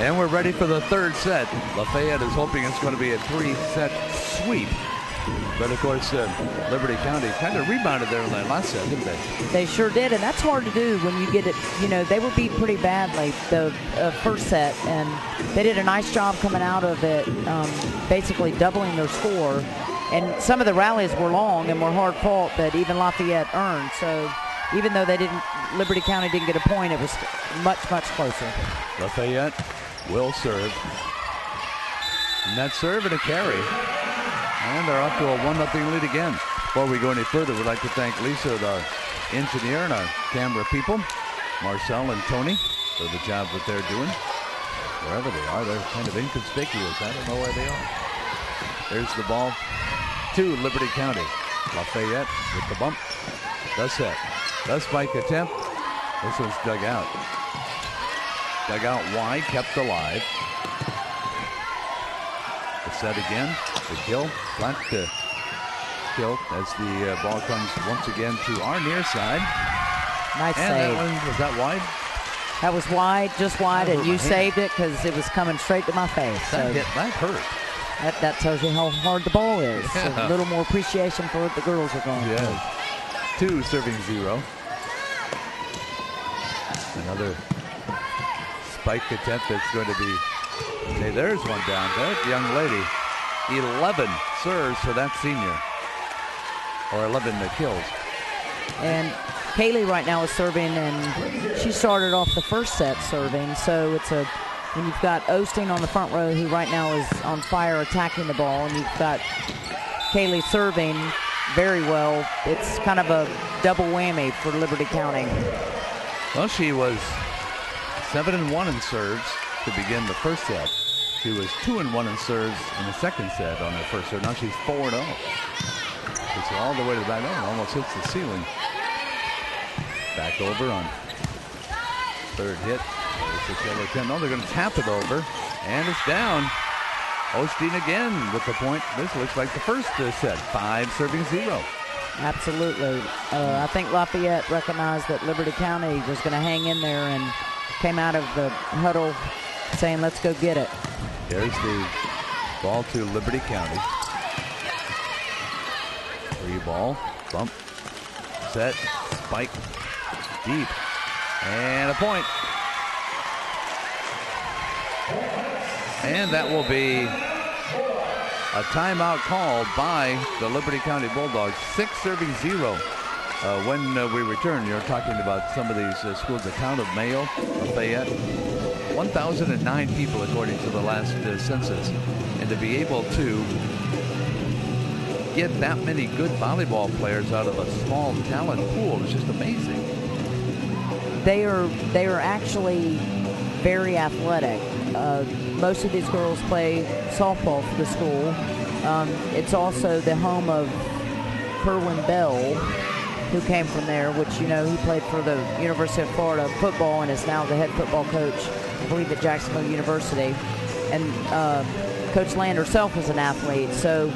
And we're ready for the third set. Lafayette is hoping it's going to be a 3-set sweep. But of course, Liberty County kind of rebounded there in that last set, didn't they? They sure did, and that's hard to do when you get it. You know, they were beat pretty badly the first set, and they did a nice job coming out of it, basically doubling their score. And some of the rallies were long and were hard fought that even Lafayette earned. So even though Liberty County didn't get a point, it was much, much closer. Lafayette will serve. Net serve and a carry. And they're up to a 1-0 lead again. Before we go any further, we'd like to thank Lisa, our engineer, and our camera people, Marcel and Tony, for the job that they're doing. Wherever they are, they're kind of inconspicuous. I don't know where they are. There's the ball to Liberty County. Lafayette with the bump. The set. The spike attempt. This one's dug out. Dug out wide, kept alive. The set again. The kill. Flat to kill as the ball comes once again to our near side. Nice and save. That one, was that wide? That was wide, just wide, and you saved it because it was coming straight to my face. That hurt. That tells you how hard the ball is. Yeah. So a little more appreciation for what the girls are going through. Yes. 2 serving 0. Another spike attempt that's going to be, okay, there's one down. That young lady, 11 serves for that senior. Or 11 kills. And Kaylee right now is serving, and she started off the first set serving. So it's when you've got Osteen on the front row, who right now is on fire attacking the ball, and you've got Kaylee serving very well. It's kind of a double whammy for Liberty County. Well, she was 7-1 in serves to begin the first set. She was 2-1 in serves in the second set on her first serve. Now she's 4-0. It's all the way to the back. Oh, almost hits the ceiling. Back over on third hit. No, they're going to tap it over, and it's down. Osteen again with the point. This looks like the first set. 5 serving 0. Absolutely. I think Lafayette recognized that Liberty County was going to hang in there and came out of the huddle saying, let's go get it. There's the ball to Liberty County. Free ball, bump, set, spike, deep, and a point. And that will be a timeout called by the Liberty County Bulldogs. 6 serving 0. When we return, you're talking about some of these schools. The town of Mayo, Lafayette, 1,009 people according to the last census. And to be able to get that many good volleyball players out of a small talent pool is just amazing. They are actually very athletic. Most of these girls play softball for the school. It's also the home of Kerwin Bell, who came from there, which, you know, he played for the University of Florida football and is now the head football coach, I believe, at Jacksonville University. And Coach Land herself is an athlete. So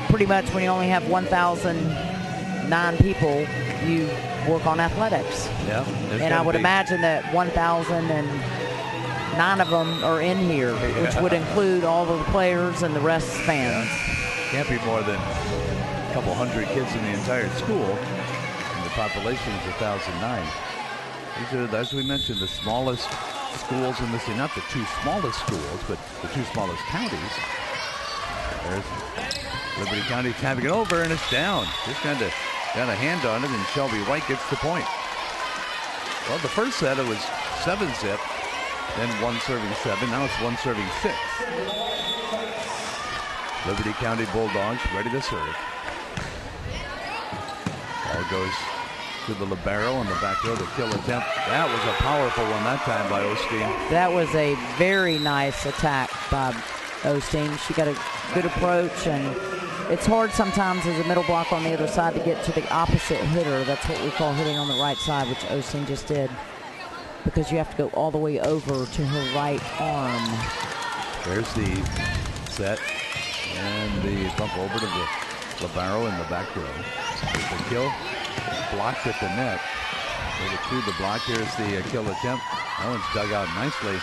pretty much when you only have 1,009 people, you work on athletics. Yeah. And I would imagine that 1,009 of them are in here, which would include all of the players and the rest fans. Yeah. Can't be more than a couple hundred kids in the entire school. And the population is 1,009. These are, as we mentioned, the smallest schools in the city. Not the 2 smallest schools, but the 2 smallest counties. There's Liberty County tapping it over, and it's down. Just kind of got a hand on it, and Shelby White gets the point. Well, the first set, it was 7-zip, then 1 serving 7. Now it's 1 serving 6. Liberty County Bulldogs ready to serve. Ball goes to the libero on the back row, the kill attempt. That was a powerful one that time by Osteen. That was a very nice attack by Osteen. She got a good approach, and it's hard sometimes as a middle block on the other side to get to the opposite hitter. That's what we call hitting on the right side, which Osteen just did, because you have to go all the way over to her right arm. There's the set and the bump over to the libero in the back row. There's the kill, blocked at the net. Made it through the block. Here's the kill attempt. That one's dug out nicely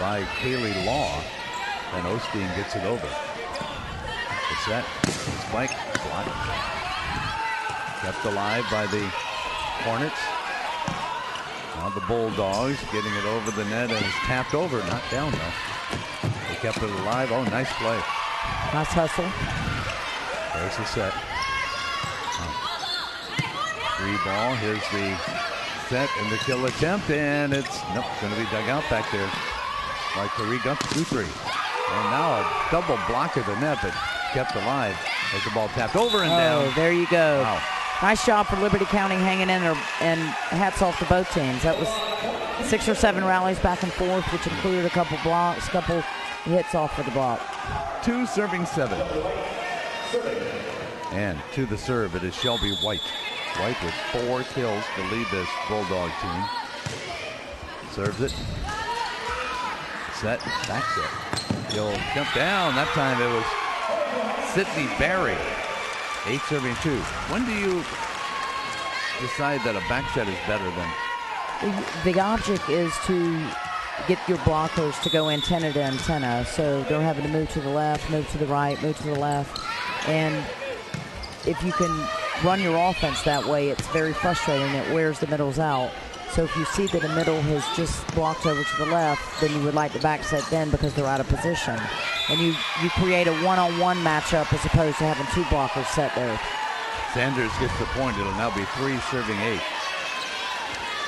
by Kaylee Law, and Osteen gets it over. The set, spike, block. Kept alive by the Hornets. Now the Bulldogs getting it over the net, and it's tapped over, not down though. They kept it alive. Oh, nice play. Nice hustle. There's the set. Free ball. Here's the set and the kill attempt, and it's going to be dug out back there by Carrie Guthrie. And now a double block of the net, but kept alive as the ball tapped over and down. There you go. Wow. Nice job for Liberty County hanging in there, and hats off to both teams. That was 6 or 7 rallies back and forth, which included a couple blocks, a couple hits off of the block. 2 serving 7. And to the serve, it is Shelby White. White with 4 kills to lead this Bulldog team. Serves it. Set, back set. He'll jump down. That time it was Sydney Barry. 8 serving 2. When do you decide that a back set is better than? The object is to get your blockers to go antenna to antenna. So they're having to move to the left, move to the right, move to the left. And if you can run your offense that way, it's very frustrating. It wears the middles out. So if you see that a middle has just blocked over to the left, then you would like the back set then because they're out of position. And you create a one-on-one matchup as opposed to having 2 blockers set there. Sanders gets the point. It'll now be 3 serving 8.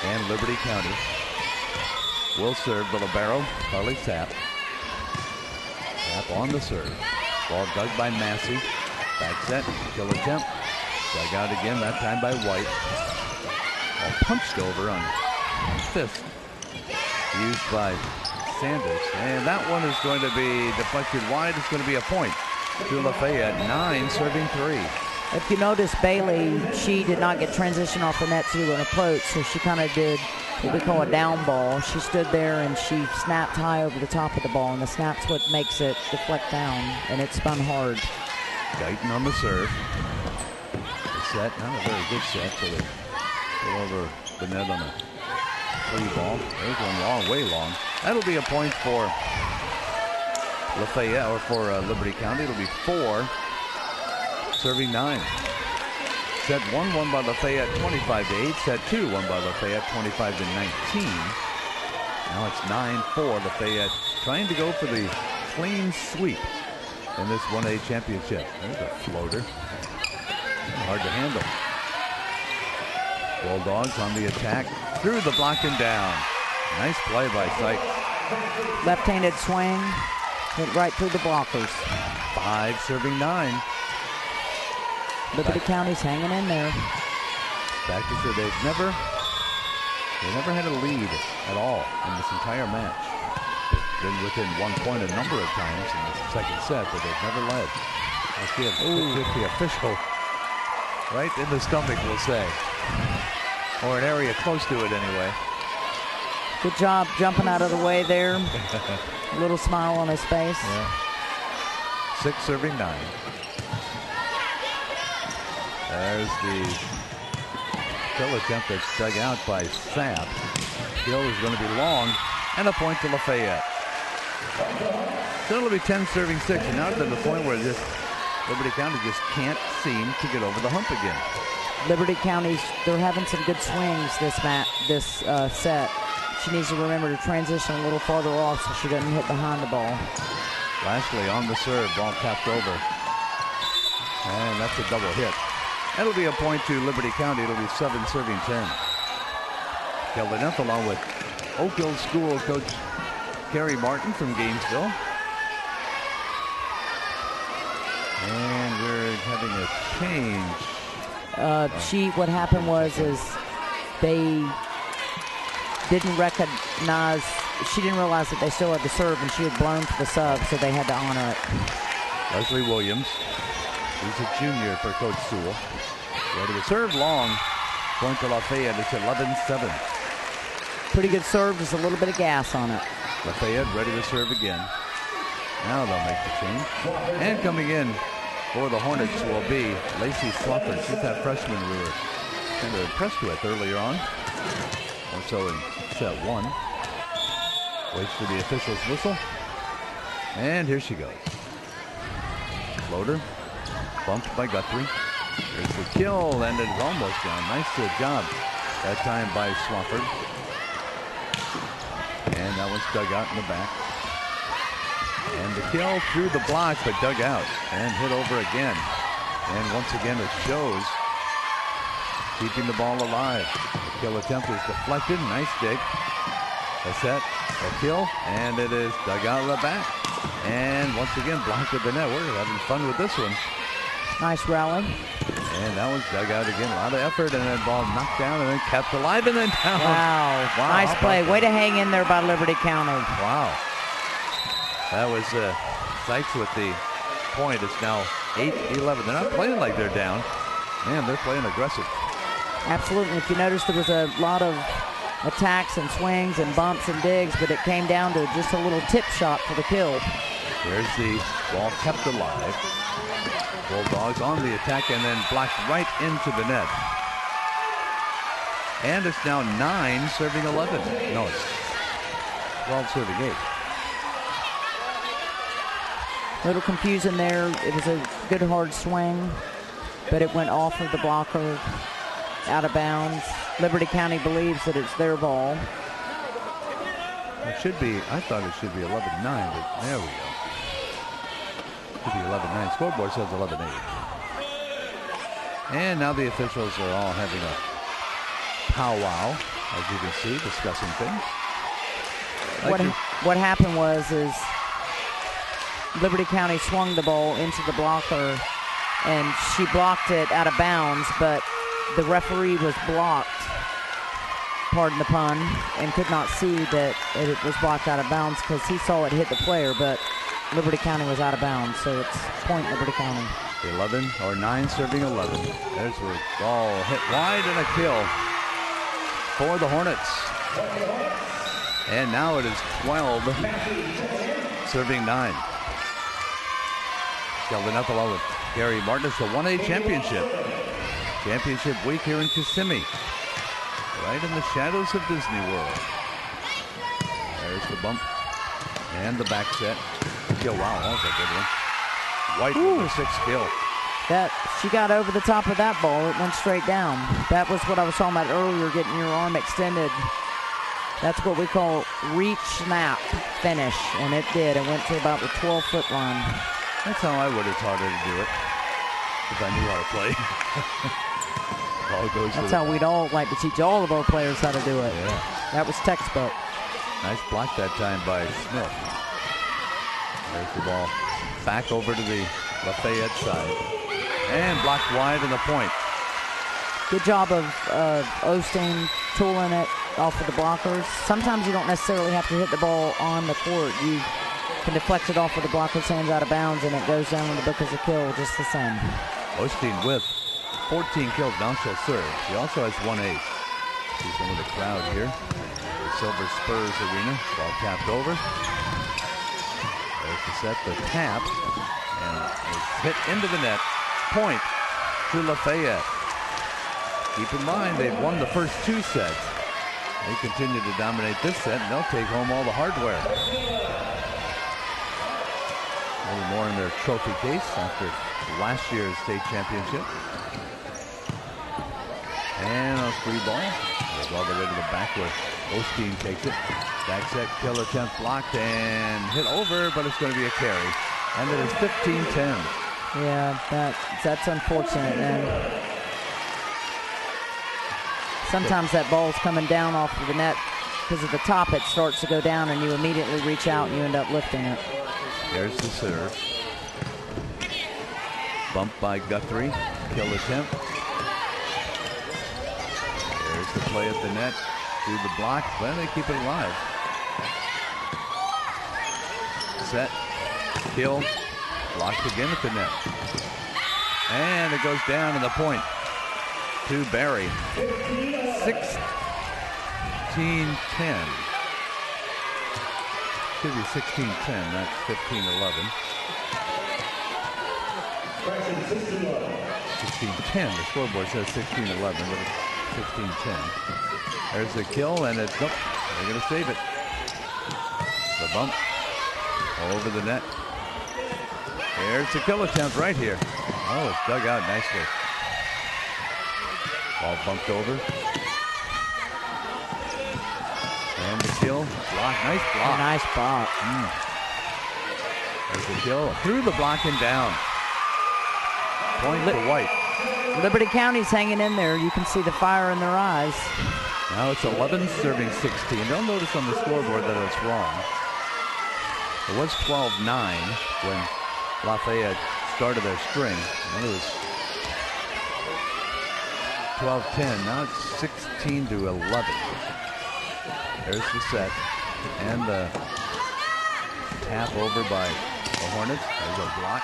And Liberty County will serve the libero, Carly Sapp. Sapp on the serve. Ball dug by Massey. Back set, kill attempt. Dug out again, that time by White. All punched over on fist. Used by Sanders. And that one is going to be deflected wide. It's going to be a point to Lafayette. 9 serving 3. If you notice, Bailey, she did not get transition off the net to do an approach, so she kind of did what we call a down ball. She stood there and she snapped high over the top of the ball, and the snap's what makes it deflect down, and it spun hard. Guyton on the serve. The set, not a very good set, so they go over the net on a free ball. There's one long, way long. That'll be a point for Lafayette, or for Liberty County. It'll be 4 serving 9. Set 1 won by Lafayette 25-8. Set 2 won by Lafayette 25-19. Now it's 9-4. Lafayette trying to go for the clean sweep in this 1A championship. There's a floater. Hard to handle. Bulldogs on the attack. Through the block and down. Nice play by Sykes. Left-handed swing. Went right through the blockers. 5 serving 9. Liberty County's hanging in there. Back to say they never had a lead at all in this entire match. They've been within 1 point a number of times in the second set, but they've never led. Let's get the official right in the stomach, we'll say. Or an area close to it anyway. Good job jumping out of the way there. A little smile on his face. Yeah. 6 serving 9. There's the kill attempt that's dug out by Sapp. Kill is going to be long, and a point to Lafayette. So it'll be 10 serving 6, and now to the point where Liberty County just can't seem to get over the hump again. Liberty County's, they're having some good swings this set. She needs to remember to transition a little farther off so she doesn't hit behind the ball. Lastly, on the serve, ball tapped over. And that's a double hit. That'll be a point to Liberty County. It'll be 7 serving 10. Kelvin F along with Oak Hill School coach Kerry Martin from Gainesville. And we're having a change. What happened was they didn't recognize, she didn't realize that they still had the serve, and she had blown to the sub, so they had to honor it. Leslie Williams, who's a junior for Coach Sewell. Ready to serve long. Point to Lafayette. It's 11-7. Pretty good serve, just a little bit of gas on it. Lafayette ready to serve again. Now they'll make the change. And coming in for the Hornets will be Lacey Slufford. She's that freshman we were kind of impressed with earlier on. Also in set 1. Waits for the official's whistle. And here she goes. Floater. Bumped by Guthrie. There's the kill, and it's almost down. Nice job that time by Swafford. And that one's dug out in the back. And the kill through the block, but dug out and hit over again. And once again, it shows keeping the ball alive. The kill attempt is deflected. Nice dig. A set, a kill, and it is dug out of the back. And once again, blocked at the net. We're having fun with this one. Nice rally. And that was dug out again. A lot of effort, and then ball knocked down and then kept alive and then down. Wow. Nice play. Way to hang in there by Liberty County. Wow. That was Sykes with the point. It's now 8-11. They're not playing like they're down. Man, they're playing aggressive. Absolutely. If you notice, there was a lot of attacks and swings and bumps and digs, but it came down to just a little tip shot for the kill. There's the ball kept alive. Bulldogs on the attack and then blocked right into the net. And it's now 9 serving 11. No, it's 12 serving 8. Little confusion there. It was a good hard swing, but it went off of the blocker, out of bounds. Liberty County believes that it's their ball. It should be, I thought it should be 11-9, but there we go. Should be 11-9. Scoreboard says 11-8. And now the officials are all having a powwow, as you can see, discussing things. What happened was Liberty County swung the ball into the blocker, and she blocked it out of bounds, but the referee was blocked, pardon the pun, and could not see that it was blocked out of bounds because he saw it hit the player, but Liberty County was out of bounds, so it's point Liberty County. 9 serving 11. There's the ball hit wide and a kill for the Hornets. And now it is 12 serving 9. Sheldon Ethel with Gary Martin. It's the 1A championship week here in Kissimmee, right in the shadows of Disney World. There's the bump and the back set. Kill, wow, that was a good one. White with the 6th kill. She got over the top of that ball. It went straight down. That was what I was talking about earlier, getting your arm extended. That's what we call reach snap finish, and it did. It went to about the 12-foot line. That's how I would have taught her to do it, if I knew how to play. That's how we'd all like to teach all of our players how to do it. Yeah. That was textbook. Nice block that time by Smith. There's the ball back over to the Lafayette side. And blocked wide in the point. Good job of Osteen tooling it off of the blockers. Sometimes you don't necessarily have to hit the ball on the court. You can deflect it off of the blocker's hands out of bounds, and it goes down in the book as a kill just the same. Osteen with 14 kills. Now she'll serve. She also has 1 ace. She's one of the crowd here. The Silver Spurs arena. Ball tapped over. There's the set, the tap, and it's hit into the net. Point to Lafayette. Keep in mind, they've won the first 2 sets. They continue to dominate this set, and they'll take home all the hardware. A little more in their trophy case after last year's state championship. And a free ball. Goes all the way to the back where Osteen takes it. Back set, kill attempt blocked and hit over, but it's going to be a carry. And it is 15-10. Yeah, that's unfortunate. And sometimes that ball's coming down off of the net because at the top it starts to go down and you immediately reach out and you end up lifting it. There's the serve. Bumped by Guthrie. Kill attempt. There's the play at the net. Through the block. Well, they keep it alive. Set. Kill. Blocked again at the net. And it goes down to the point to Barry. 16-10. Should be 16-10, not 15-11. 16-10. The scoreboard says 16-11, but it's 16-10. There's the kill, and it's, nope, they're going to save it. bump over the net. Here's the kill attempt right here. Oh, it's dug out nicely. Ball bumped over. And the kill. Block. Nice block. Nice block. There's the kill. Through the block and down. Point for White. Liberty County's hanging in there. You can see the fire in their eyes. Now it's 11 serving 16. They'll notice on the scoreboard that it's wrong. It was 12-9 when Lafayette started their string. And it was 12-10. Now it's 16-11. There's the set. And the tap over by the Hornets. There's a block.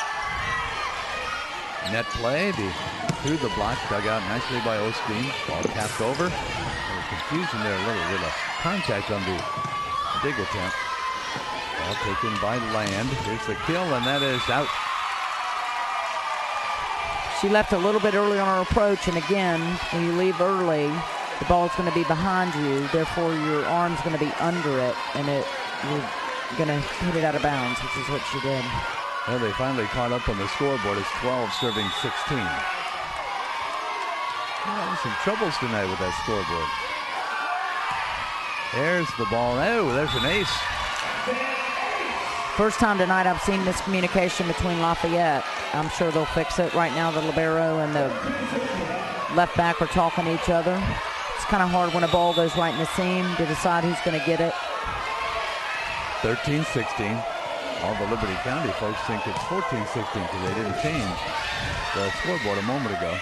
Net play. Through the block. Dug out nicely by Osteen. Ball tapped over. Confusion there, a little bit of contact on the big attempt. Ball taken by Land. Here's the kill, and that is out. She left a little bit early on her approach, and again, when you leave early, the ball's going to be behind you. Therefore, your arm's going to be under it, and you're going to hit it out of bounds, which is what she did. Well, they finally caught up on the scoreboard. It's 12 serving 16. Well, some troubles tonight with that scoreboard. There's the ball. Oh, there's an ace. First time tonight I've seen miscommunication between Lafayette. I'm sure they'll fix it. Right now the libero and the left back are talking to each other. It's kind of hard when a ball goes right in the seam to decide who's going to get it. 13-16. All the Liberty County folks think it's 14-16 because they didn't change the scoreboard a moment ago.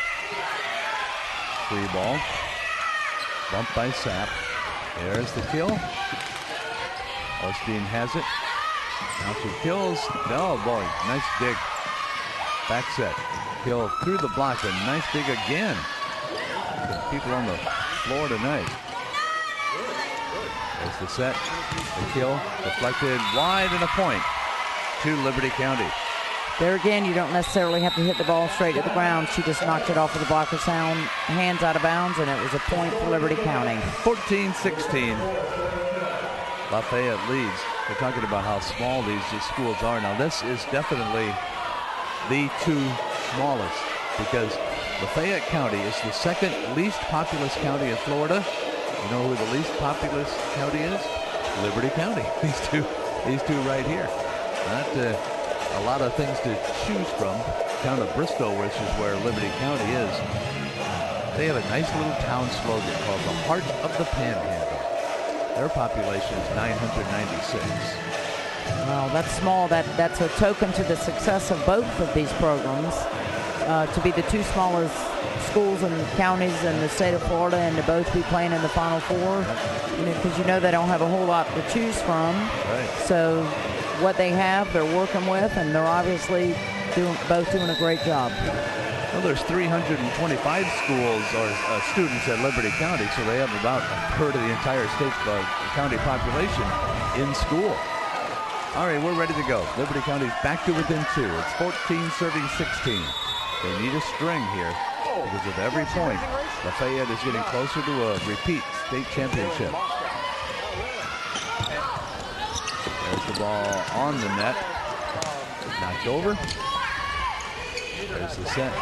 Free ball. Bump by Sapp. There's the kill. Osteen has it. Now she kills. Oh boy, nice dig. Back set. Kill through the block. A nice dig again. The people on the floor tonight. There's the set. The kill. Deflected wide and a point to Liberty County. There again, you don't necessarily have to hit the ball straight to the ground. She just knocked it off with the blocker's hands out of bounds, and it was a point for Liberty County. 14-16. Lafayette leads. We're talking about how small these schools are. Now, this is definitely the two smallest because Lafayette County is the second least populous county in Florida. You know who the least populous county is? Liberty County. These two right here. Not a lot of things to choose from. Town of Bristol, which is where Liberty County is. They have a nice little town slogan called the Heart of the Panhandle. Their population is 996. Well, that's small. That's a token to the success of both of these programs. To be the two smallest schools and counties in the state of Florida and to both be playing in the Final Four, because they don't have a whole lot to choose from. Right. So what they have, they're working with, and they're obviously both doing a great job. Well, there's 325 schools or students at Liberty County, so they have about a third of the entire state county population in school. All right, we're ready to go. Liberty County's back to within 2. It's 14 serving 16. They need a string here because of every point. Lafayette is getting closer to a repeat state championship. There's the ball on the net. Knocked over. There's the set.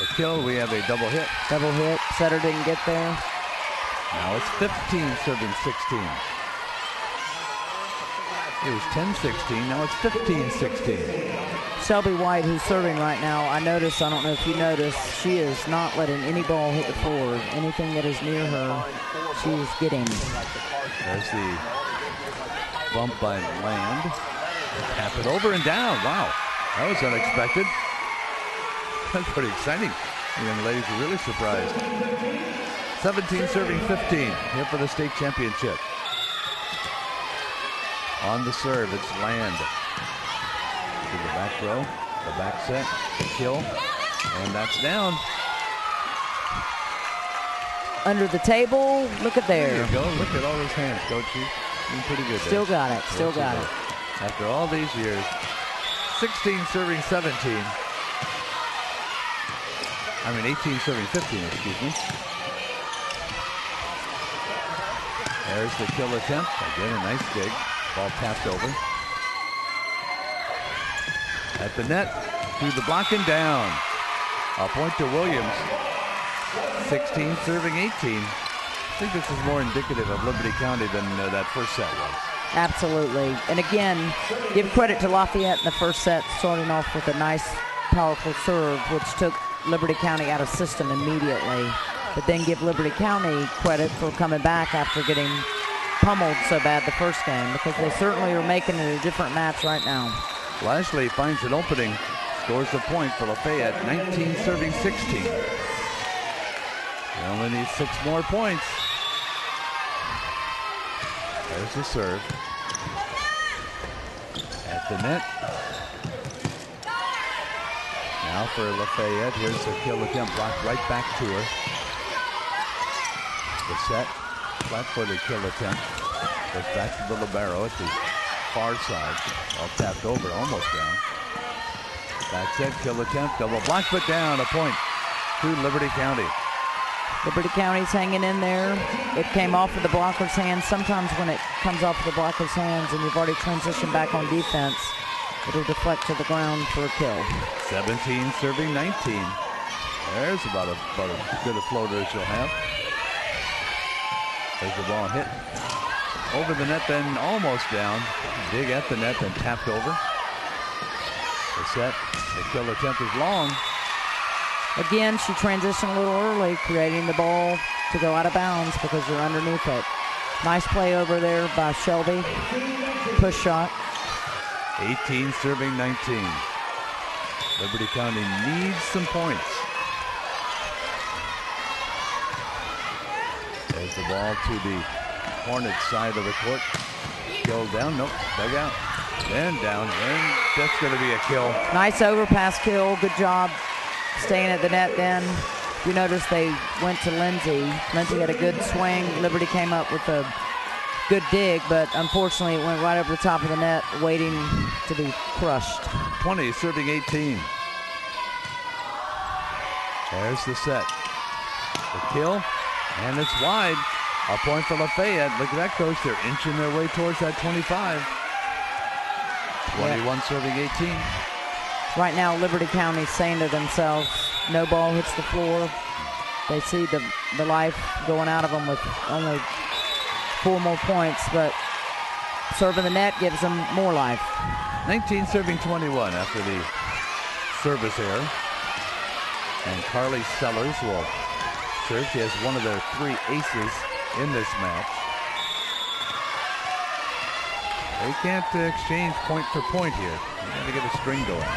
The kill. We have a double hit. Double hit. Setter didn't get there. Now it's 15 serving 16. It was 10-16. Now it's 15-16. Shelby White, who's serving right now, I don't know if you noticed, she is not letting any ball hit the floor. Anything that is near her, she is getting. There's the bump by Land. Tap it over and down. Wow, that was unexpected. That's pretty exciting. The young ladies are really surprised. 17 serving 15. Here for the state championship. On the serve, it's Land. To the back row, the back set, the kill, and that's down. Under the table, look at there. There you go. Look at all those hands, Coach. Doing pretty good there. Still got it. Still got it. After all these years, 16 serving 17. 18 serving 15, excuse me. There's the kill attempt. Again, a nice dig. Ball tapped over. At the net, through the block and down. A point to Williams. 16 serving 18. I think this is more indicative of Liberty County than that first set was. Absolutely. And again, give credit to Lafayette in the first set, starting off with a nice, powerful serve, which took Liberty County out of system immediately. But then give Liberty County credit for coming back after getting pummeled so bad the first game, because they certainly are making it a different match right now. Lashley finds an opening, scores the point for Lafayette, 19 serving 16. They only need 6 more points. There's the serve. At the net. Now for Lafayette, here's the kill attempt, blocked right back to her. The set, flat-footed kill attempt. Goes back to the libero at the far side. All tapped over, almost down. Back set, kill attempt, double block, but down. A point to Liberty County. Liberty County's hanging in there. It came off of the blocker's hands. Sometimes when it comes off of the blocker's hands and you've already transitioned back on defense, it'll deflect to the ground for a kill. 17 serving 19. There's about as good a floater as you'll have. There's the ball hit over the net, then almost down. Dig at the net, then tapped over. The set, the kill attempt is long. Again, she transitioned a little early, creating the ball to go out of bounds because you're underneath it. Nice play over there by Shelby. Push shot. 18 serving 19. Liberty County needs some points. There's the ball to the Hornets side of the court. Kill down, nope, dug out. Then down, and that's going to be a kill. Nice overpass kill, good job staying at the net then. You notice they went to Lindsay. Lindsay had a good swing. Liberty came up with a good dig, but unfortunately it went right over the top of the net, waiting to be crushed. 20 serving 18. There's the set. The kill, and it's wide. A point for Lafayette. Look at that, coach. They're inching their way towards that 25. 21 serving 18. Right now, Liberty County saying to themselves, no ball hits the floor. They see the life going out of them with only 4 more points, but serving the net gives them more life. 19 serving 21 after the service error. And Carly Sellers will serve. She has one of their 3 aces in this match. They can't exchange point for point here. They got to get a string going.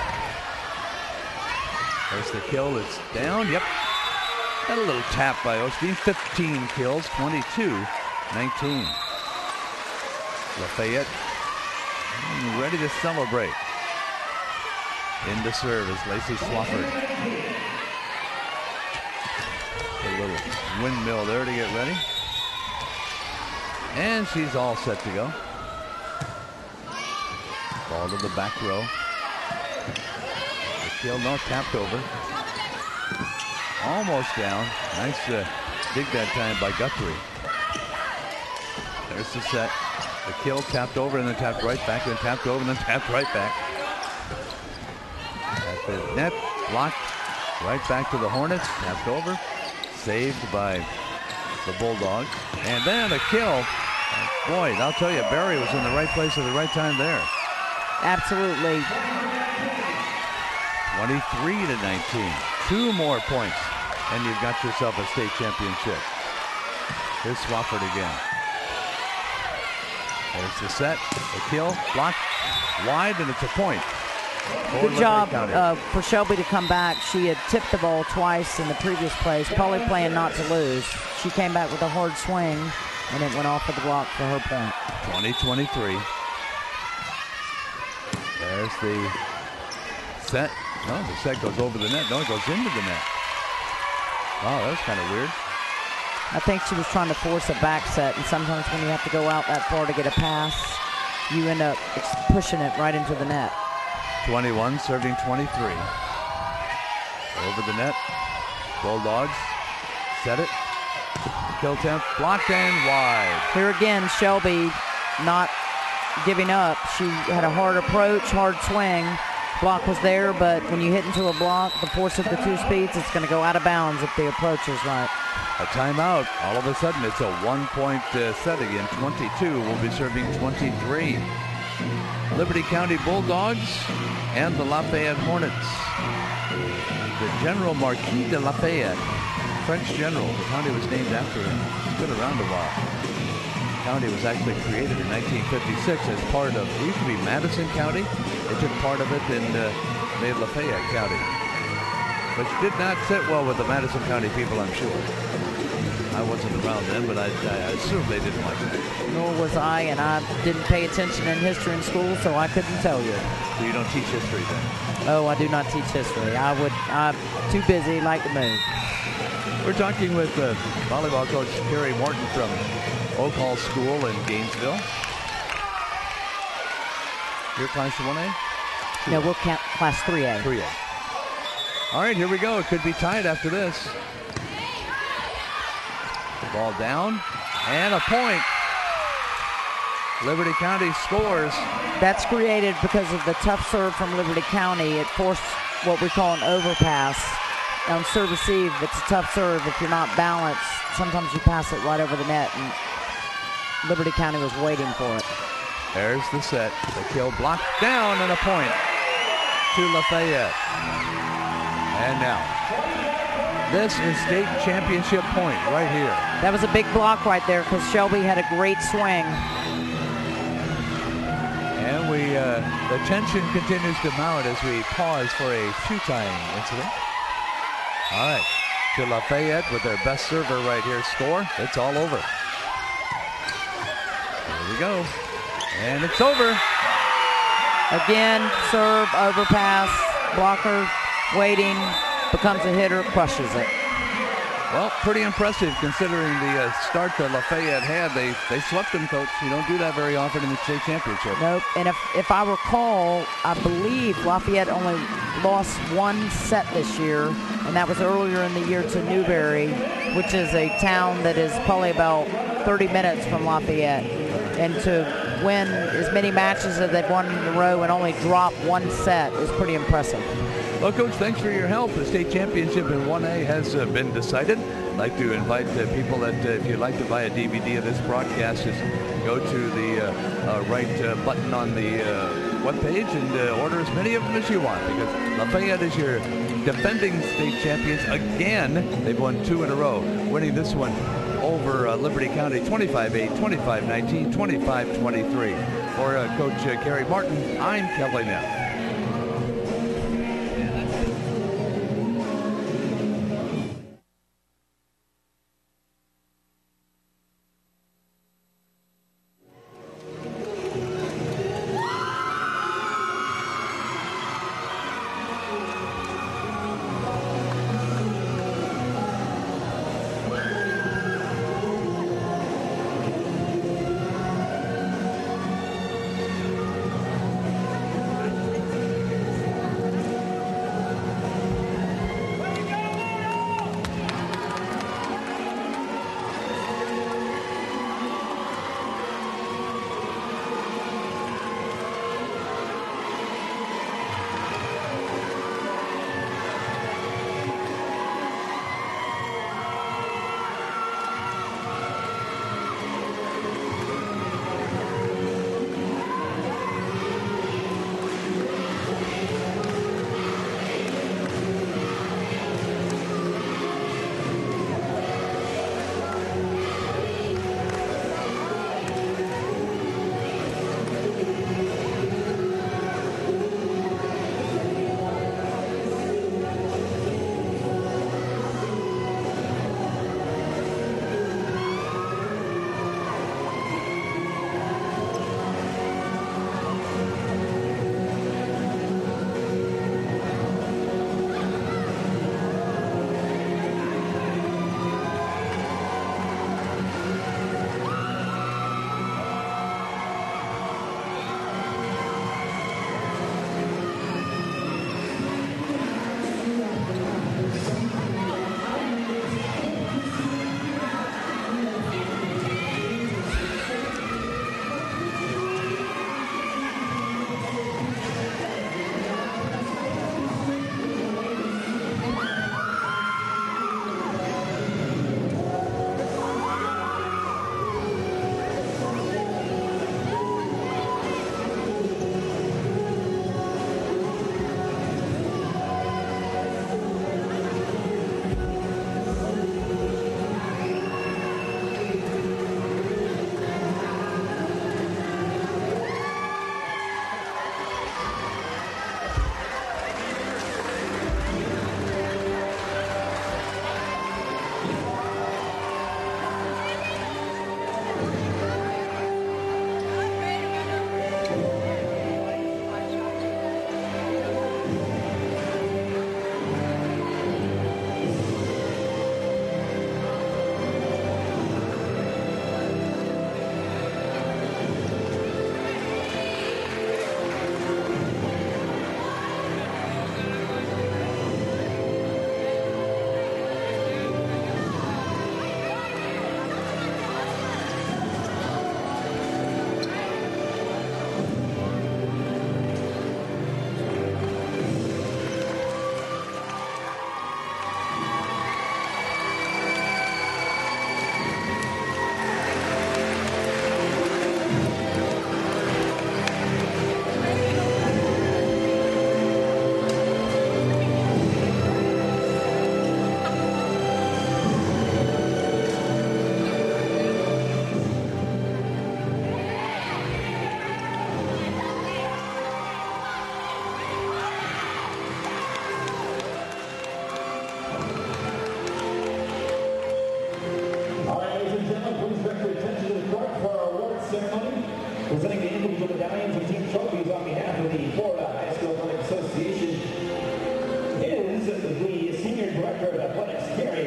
There's the kill. It's down. Yep. Got a little tap by Osteen. 15 kills, 22-19. Lafayette ready to celebrate. Into serve is Lacey Swafford. A little windmill there to get ready. And she's all set to go. Ball to the back row. The kill, no, tapped over. Almost down. Nice dig that time by Guthrie. There's the set. The kill, tapped over and then tapped right back, then tapped over and then tapped right back. At the net, blocked right back to the Hornets, tapped over. Saved by the Bulldogs. And then a kill. Boy, I'll tell you, Barry was in the right place at the right time there. Absolutely. 23-19. 2 more points, and you've got yourself a state championship. Here's Swafford again. There's the set, the kill, blocked, wide, and it's a point. Good job for Shelby to come back. She had tipped the ball twice in the previous plays, probably playing not to lose. She came back with a hard swing, and it went off of the block for her point. 20-23. There's the set. No, the set goes over the net. No, it goes into the net. Wow, that was kind of weird. I think she was trying to force a back set, and sometimes when you have to go out that far to get a pass, you end up pushing it right into the net. 21 serving 23. Over the net. Bulldogs set it. Kill attempt blocked and wide. Here again, Shelby not giving up. She had a hard approach, hard swing. Block was there, but when you hit into a block, the force of the two speeds, it's going to go out of bounds if the approach is right. A timeout. All of a sudden, it's a 1-point set again. 22 will be serving 23. Liberty County Bulldogs and the Lafayette Hornets. The General Marquis de Lafayette, French general. The county was named after him. He's been around a while. The county was actually created in 1956 as part of, it used to be Madison County. They took part of it and made Lafayette County. Which did not sit well with the Madison County people, I'm sure. I wasn't around then, but I assume they didn't like it. Nor was I, and I didn't pay attention in history in school, so I couldn't tell you. So you don't teach history then? Oh, I do not teach history. I'm too busy, like to move. We're talking with volleyball coach Carrie Morton from Oak Hall School in Gainesville. Your class 1A? No, we'll count class 3A. 3A. All right, here we go. It could be tied after this. Ball down, and a point. Liberty County scores. That's created because of the tough serve from Liberty County. It forced what we call an overpass. On serve receive, it's a tough serve. If you're not balanced, sometimes you pass it right over the net, and Liberty County was waiting for it. There's the set. The kill blocked down, and a point to Lafayette. And now, this is state championship point right here. That was a big block right there because Shelby had a great swing. And the tension continues to mount as we pause for a two-time incident. All right, to Lafayette with their best server right here score. It's all over. Here we go. And it's over. Again, serve, overpass, blocker, waiting, becomes a hitter, crushes it. Well, pretty impressive considering the start that Lafayette had. They swept them, Coach. You don't do that very often in the state championship. Nope. And if I recall, I believe Lafayette only lost one set this year, and that was earlier in the year to Newberry, which is a town that is probably about 30 minutes from Lafayette. And to win as many matches as they've won in a row and only drop one set is pretty impressive. Well, Coach, thanks for your help. The state championship in 1A has been decided. I'd like to invite people that if you'd like to buy a DVD of this broadcast, just go to the right button on the webpage and order as many of them as you want, because Lafayette is your defending state champions again. They've won 2 in a row, winning this one over Liberty County 25-8, 25-19, 25-23. For Coach Carrie Martin, I'm Kelly Neff.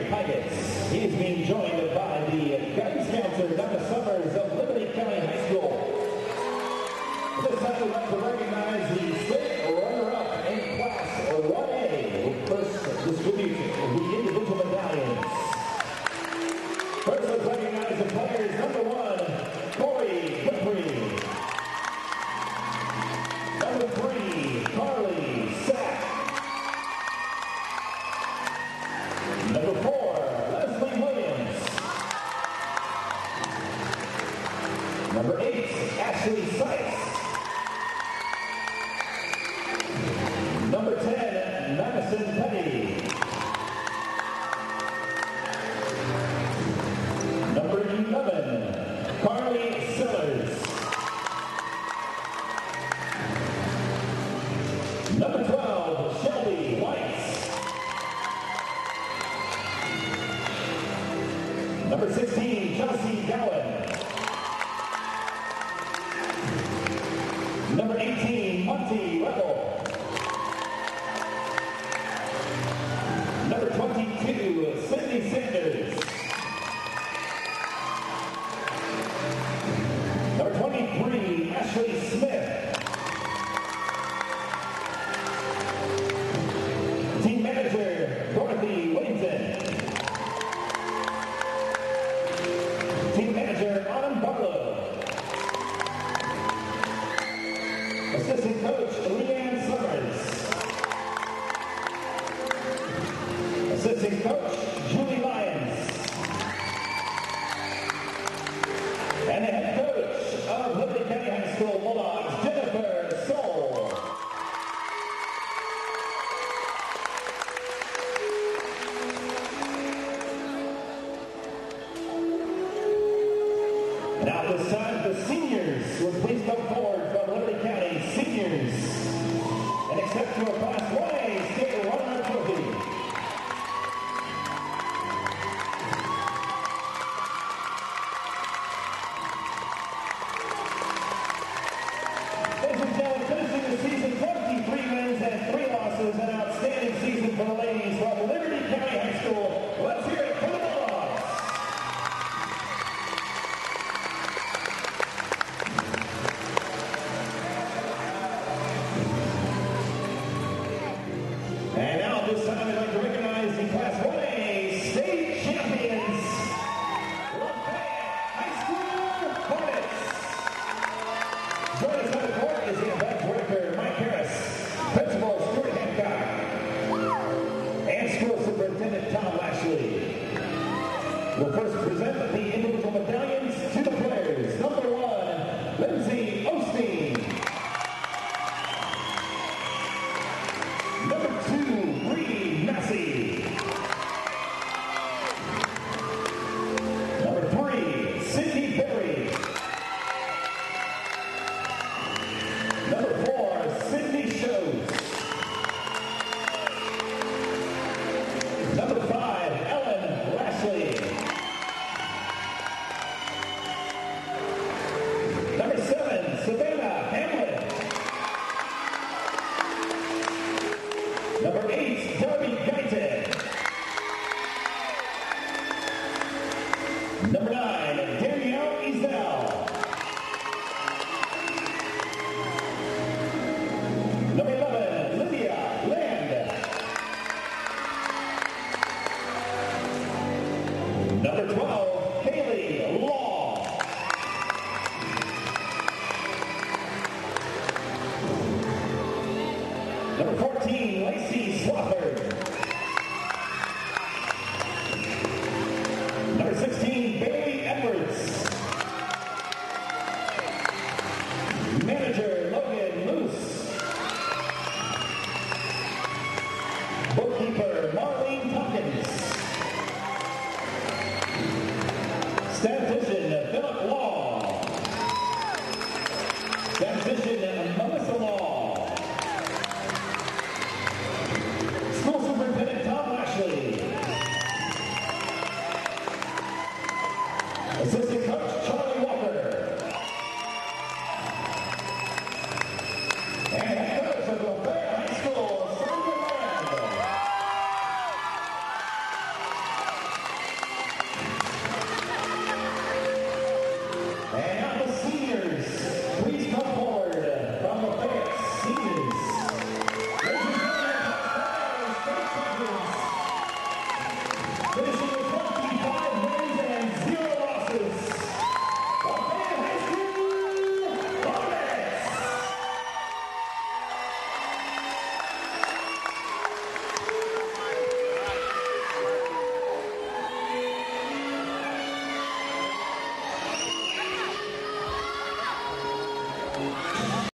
Pigates. He is being joined by the guidance counselor, Dr. Summers of Liberty County High School. This time we'd like to recognize the state runner-up in Class 1A with first distribute the individual medallions. First, let's recognize the players. Number 1, Corey Guthrie. Number 3, Carly Sack. Number 4, Leslie Williams. Number 8, Ashley Sykes. Number 10, Madison Petty. Number 11, Carly Sellers. Number 12, Shelby Weiss. Number 16, Chelsea Gowan. Number 18, Monty Rebel. Number 22, Sydney Sanders. Number 23, Ashley Smith. Team manager, Dorothy Whittington. Team manager, Autumn Barlow. Assistant coach, Leanne Summers. Assistant coach, Julie Lyons. And the head coach of Liberty County High School Bulldogs, Jennifer Soul. Now at this time, the seniors will please come forward from Liberty County. Seniors, and accept your Class 1A state runner trophy. Ladies and gentlemen, finishing the season, 23 wins and 3 losses, an outstanding season for the ladies from Liberty County High School. Let's hear it for the Bulldogs. And now this time I'd like to recognize the Class 1A state champions, Lafayette High School Hornets. Joining us on the court is the athletic director, Mike Harris, principal, Stuart Hancock, and school superintendent, Tom Lashley. We'll first present the individual medallions to the players. Number 1, Lindsay Osteen. Number 2, Bree Massey. Number 3, Sydney Berry. Number 4, Sydney Shows. Number 5, Ellen Lashley. Number 7, Savannah Hamlin. Number 8, Darby Guyton. Number 9, Danielle Ezel. Number 11, Lydia Land. Number 12, Kaylee Law. Number 14, Lacey Swafford. Number 16, Bailey Edwards. Manager, Logan Moose. Bookkeeper, Marlene Tompkins. Statistician, Philip Law. Statistician, Melissa Law. School superintendent, Tom Lashley.